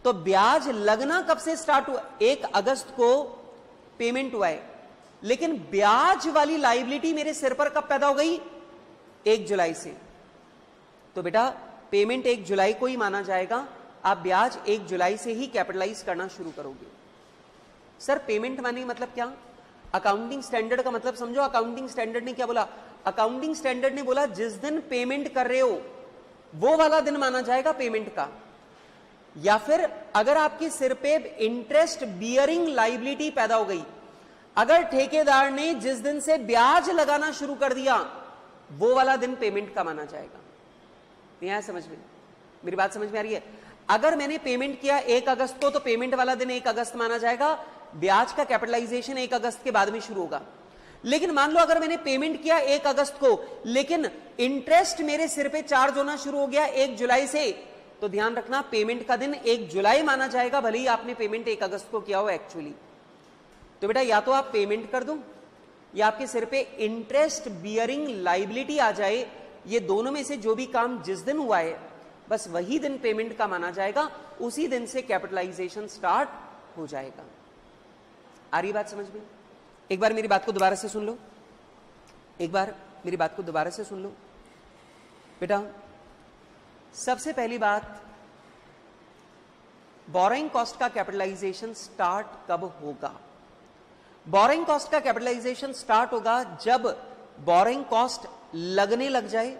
तो ब्याज लगना कब से स्टार्ट हुआ? 1 अगस्त को पेमेंट हुआ है, लेकिन ब्याज वाली लायबिलिटी मेरे सिर पर कब पैदा हो गई? 1 जुलाई से। तो बेटा पेमेंट 1 जुलाई को ही माना जाएगा, आप ब्याज 1 जुलाई से ही कैपिटलाइज करना शुरू करोगे। सर पेमेंट माने मतलब क्या? अकाउंटिंग स्टैंडर्ड का मतलब समझो। अकाउंटिंग स्टैंडर्ड ने क्या बोला? अकाउंटिंग स्टैंडर्ड ने बोला जिस दिन पेमेंट कर रहे हो वो वाला दिन माना जाएगा पेमेंट का। या फिर अगर आपके सिर पे इंटरेस्ट बियरिंग लायबिलिटी पैदा हो गई, अगर ठेकेदार ने जिस दिन से ब्याज लगाना शुरू कर दिया वो वाला दिन पेमेंट का माना जाएगा। यहां समझ में, मेरी बात समझ में आ रही है? अगर मैंने पेमेंट किया 1 अगस्त को तो पेमेंट वाला दिन 1 अगस्त माना जाएगा, ब्याज का कैपिटलाइजेशन 1 अगस्त के बाद में शुरू होगा। लेकिन मान लो अगर मैंने पेमेंट किया 1 अगस्त को, लेकिन इंटरेस्ट मेरे सिर पे चार्ज होना शुरू हो गया 1 जुलाई से, तो ध्यान रखना पेमेंट का दिन 1 जुलाई माना जाएगा, भले ही आपने पेमेंट 1 अगस्त को किया हो एक्चुअली। तो बेटा या तो आप पेमेंट कर दो या आपके सिर पे इंटरेस्ट बियरिंग लायबिलिटी आ जाए, ये दोनों में से जो भी काम जिस दिन हुआ है बस वही दिन पेमेंट का माना जाएगा, उसी दिन से कैपिटलाइजेशन स्टार्ट हो जाएगा। आ रही बात समझ में? एक बार मेरी बात को दोबारा से सुन लो, एक बार मेरी बात को दोबारा से सुन लो। बेटा सबसे पहली बात, बोरोइंग कॉस्ट का कैपिटलाइजेशन स्टार्ट कब होगा? बोरोइंग कॉस्ट का कैपिटलाइजेशन स्टार्ट होगा जब बोरोइंग कॉस्ट लगने लग जाए,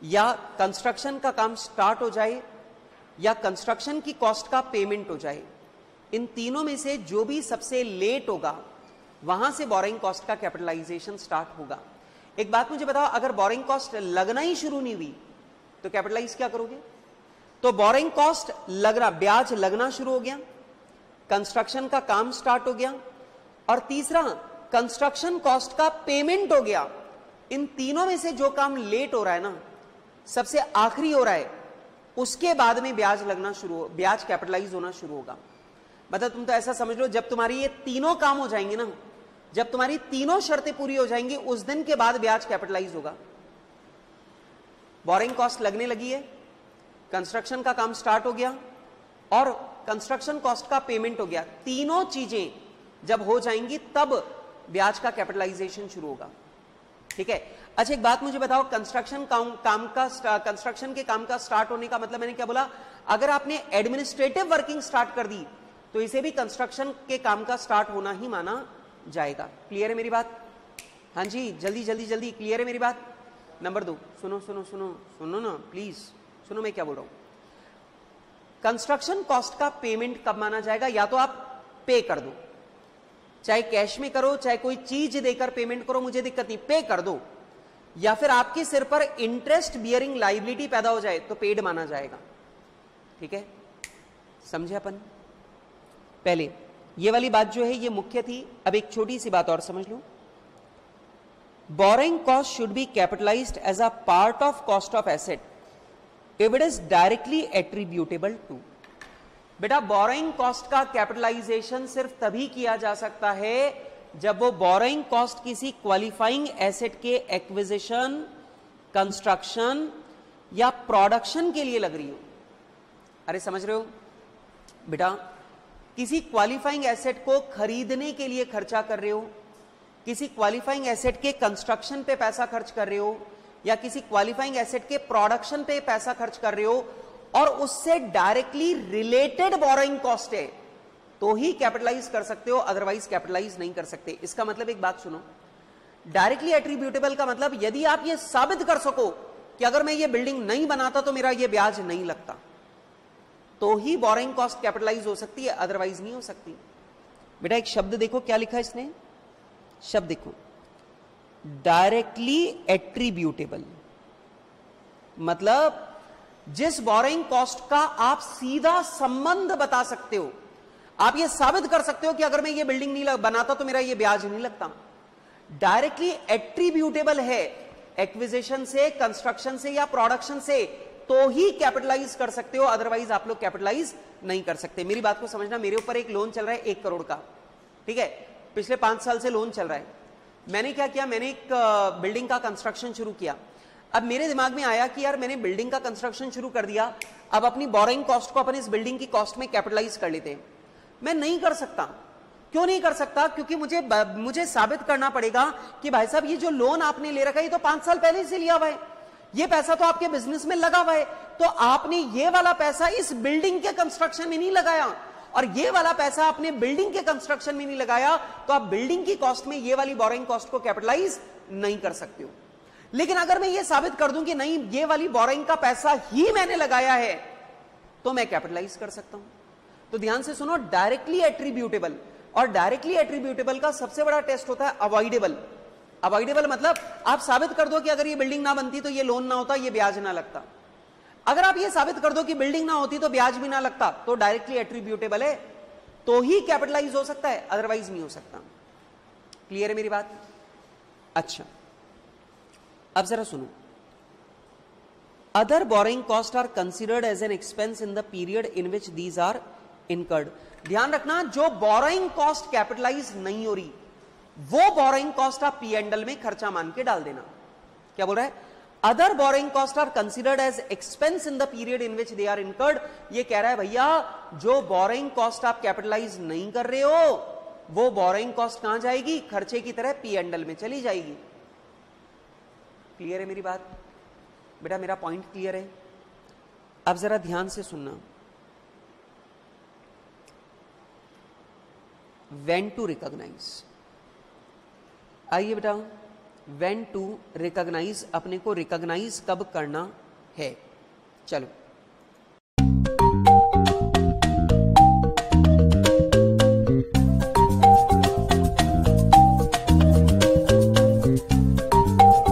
या कंस्ट्रक्शन का काम स्टार्ट हो जाए, या कंस्ट्रक्शन की कॉस्ट का पेमेंट हो जाए। इन तीनों में से जो भी सबसे लेट होगा वहां से बोरोइंग कॉस्ट का कैपिटलाइजेशन स्टार्ट होगा। एक बात मुझे बताओ, अगर बोरोइंग कॉस्ट लगना ही शुरू नहीं हुई तो कैपिटलाइज क्या करोगे? तो बोरोइंग कॉस्ट लगना, ब्याज लगना शुरू हो गया, कंस्ट्रक्शन का काम स्टार्ट हो गया, और तीसरा कंस्ट्रक्शन कॉस्ट का पेमेंट हो गया। इन तीनों में से जो काम लेट हो रहा है ना, सबसे आखिरी हो रहा है, उसके बाद में ब्याज लगना शुरू, ब्याज कैपिटलाइज होना शुरू होगा। मतलब तुम तो ऐसा समझ लो, जब तुम्हारी ये तीनों काम हो जाएंगे ना, जब तुम्हारी तीनों शर्तें पूरी हो जाएंगी, उस दिन के बाद ब्याज कैपिटलाइज होगा। बोरोइंग कॉस्ट लगने लगी है, कंस्ट्रक्शन का काम स्टार्ट हो गया, और कंस्ट्रक्शन कॉस्ट का पेमेंट हो गया। तीनों चीजें जब हो जाएंगी तब ब्याज का कैपिटलाइजेशन शुरू होगा। ठीक है? अच्छा एक बात मुझे बताओ, कंस्ट्रक्शन के काम का स्टार्ट होने का मतलब मैंने क्या बोला? अगर आपने एडमिनिस्ट्रेटिव वर्किंग स्टार्ट कर दी तो इसे भी कंस्ट्रक्शन के काम का स्टार्ट होना ही माना जाएगा। क्लियर है मेरी बात? हाँ जी, जल्दी जल्दी जल्दी, क्लियर है मेरी बात? नंबर 2, सुनो सुनो सुनो सुनो ना प्लीज, सुनो मैं क्या बोल रहा हूं। कंस्ट्रक्शन कॉस्ट का पेमेंट कब माना जाएगा? या तो आप पे कर दो, चाहे कैश में करो चाहे कोई चीज देकर पेमेंट करो, मुझे दिक्कत नहीं, पे कर दो, या फिर आपके सिर पर इंटरेस्ट बियरिंग लायबिलिटी पैदा हो जाए तो पेड माना जाएगा। ठीक है, समझे अपन? पहले ये वाली बात जो है ये मुख्य थी। अब एक छोटी सी बात और समझ लो, borrowing cost should be capitalized as a part of cost of asset if it is directly attributable to. बेटा बोरोइंग कॉस्ट का कैपिटलाइजेशन सिर्फ तभी किया जा सकता है जब वो बोरोइंग कॉस्ट किसी क्वालिफाइंग एसेट के एक्विजिशन, कंस्ट्रक्शन या प्रोडक्शन के लिए लग रही हो। अरे समझ रहे हो बेटा, किसी क्वालिफाइंग एसेट को खरीदने के लिए खर्चा कर रहे हो, किसी क्वालिफाइंग एसेट के कंस्ट्रक्शन पे पैसा खर्च कर रहे हो, या किसी क्वालिफाइंग एसेट के प्रोडक्शन पे पैसा खर्च कर रहे हो, और उससे डायरेक्टली रिलेटेड बोरोइंग कॉस्ट है, तो ही कैपिटलाइज कर सकते हो, अदरवाइज कैपिटलाइज नहीं कर सकते। इसका मतलब एक बात सुनो, डायरेक्टली एट्रीब्यूटेबल का मतलब यदि आप ये साबित कर सको कि अगर मैं ये बिल्डिंग नहीं बनाता तो मेरा ये ब्याज नहीं लगता, तो ही बोरोइंग कॉस्ट कैपिटलाइज हो सकती है, अदरवाइज नहीं हो सकती। बेटा एक शब्द देखो क्या लिखा है इसने, शब्द देखो, डायरेक्टली एट्रीब्यूटेबल, मतलब जिस बोरोइंग कॉस्ट का आप सीधा संबंध बता सकते हो, आप ये साबित कर सकते हो कि अगर मैं ये बिल्डिंग नहीं बनाता तो मेरा ये ब्याज नहीं लगता। डायरेक्टली एट्रीब्यूटेबल है, एक्विजिशन से, कंस्ट्रक्शन से या प्रोडक्शन से, तो ही कैपिटलाइज कर सकते हो, अदरवाइज आप लोग कैपिटलाइज नहीं कर सकते। मेरी बात को समझना, मेरे ऊपर एक लोन चल रहा है 1 करोड़ का, ठीक है, पिछले 5 साल से लोन चल रहा है। मैंने क्या किया, मैंने एक बिल्डिंग का कंस्ट्रक्शन शुरू किया। अब मेरे दिमाग में आया कि यार मैंने बिल्डिंग का कंस्ट्रक्शन शुरू कर दिया, अब अपनी बोरोइंग कॉस्ट को अपन इस बिल्डिंग की कॉस्ट में कैपिटलाइज कर लेते हैं। मैं नहीं कर सकता, क्यों नहीं कर सकता? क्योंकि मुझे साबित करना पड़ेगा कि भाई साहब ये जो लोन आपने ले रखा है ये तो 5 साल पहले से लिया हुआ है, ये पैसा तो आपके बिजनेस में लगा हुआ है, तो आपने ये वाला पैसा इस बिल्डिंग के कंस्ट्रक्शन में नहीं लगाया और ये वाला पैसा आपने बिल्डिंग के कंस्ट्रक्शन में नहीं लगाया, तो आप बिल्डिंग की कॉस्ट में ये वाली बोरोइंग कॉस्ट को कैपिटलाइज नहीं कर सकते हो। लेकिन अगर मैं ये साबित कर दूं कि नहीं ये वाली बोरोइंग का पैसा ही मैंने लगाया है, तो मैं कैपिटलाइज कर सकता हूं। तो ध्यान से सुनो, डायरेक्टली एट्रीब्यूटेबल और डायरेक्टली एट्रीब्यूटेबल का सबसे बड़ा टेस्ट होता है अवॉइडेबल। अवॉइडेबल मतलब आप साबित कर दो कि अगर ये बिल्डिंग ना बनती तो ये लोन ना होता, ये ब्याज ना लगता। अगर आप ये साबित कर दो कि बिल्डिंग ना होती तो ब्याज भी ना लगता, तो डायरेक्टली एट्रीब्यूटेबल है, तो ही कैपिटलाइज हो सकता है, अदरवाइज नहीं हो सकता। क्लियर है मेरी बात? अच्छा, अब जरा सुनो, other borrowing cost are considered as an expense in the period in which these are incurred. ध्यान रखना, जो बोरोइंग कॉस्ट कैपिटलाइज नहीं हो रही वो बोरोइंग कॉस्ट आप पी एंड एल में खर्चा मान के डाल देना। क्या बोल रहा है? Other borrowing cost are considered as expense in the period in which they are incurred. ये कह रहा है भैया जो बोरोइंग कॉस्ट आप कैपिटलाइज नहीं कर रहे हो वो बोरोइंग कॉस्ट कहां जाएगी? खर्चे की तरह पी एंड एल में चली जाएगी। क्लियर है मेरी बात? बेटा मेरा पॉइंट क्लियर है? अब जरा ध्यान से सुनना। व्हेन टू रिकॉग्नाइज, आइए बेटा, व्हेन टू रिकॉग्नाइज, अपने को रिकॉग्नाइज कब करना है। चलो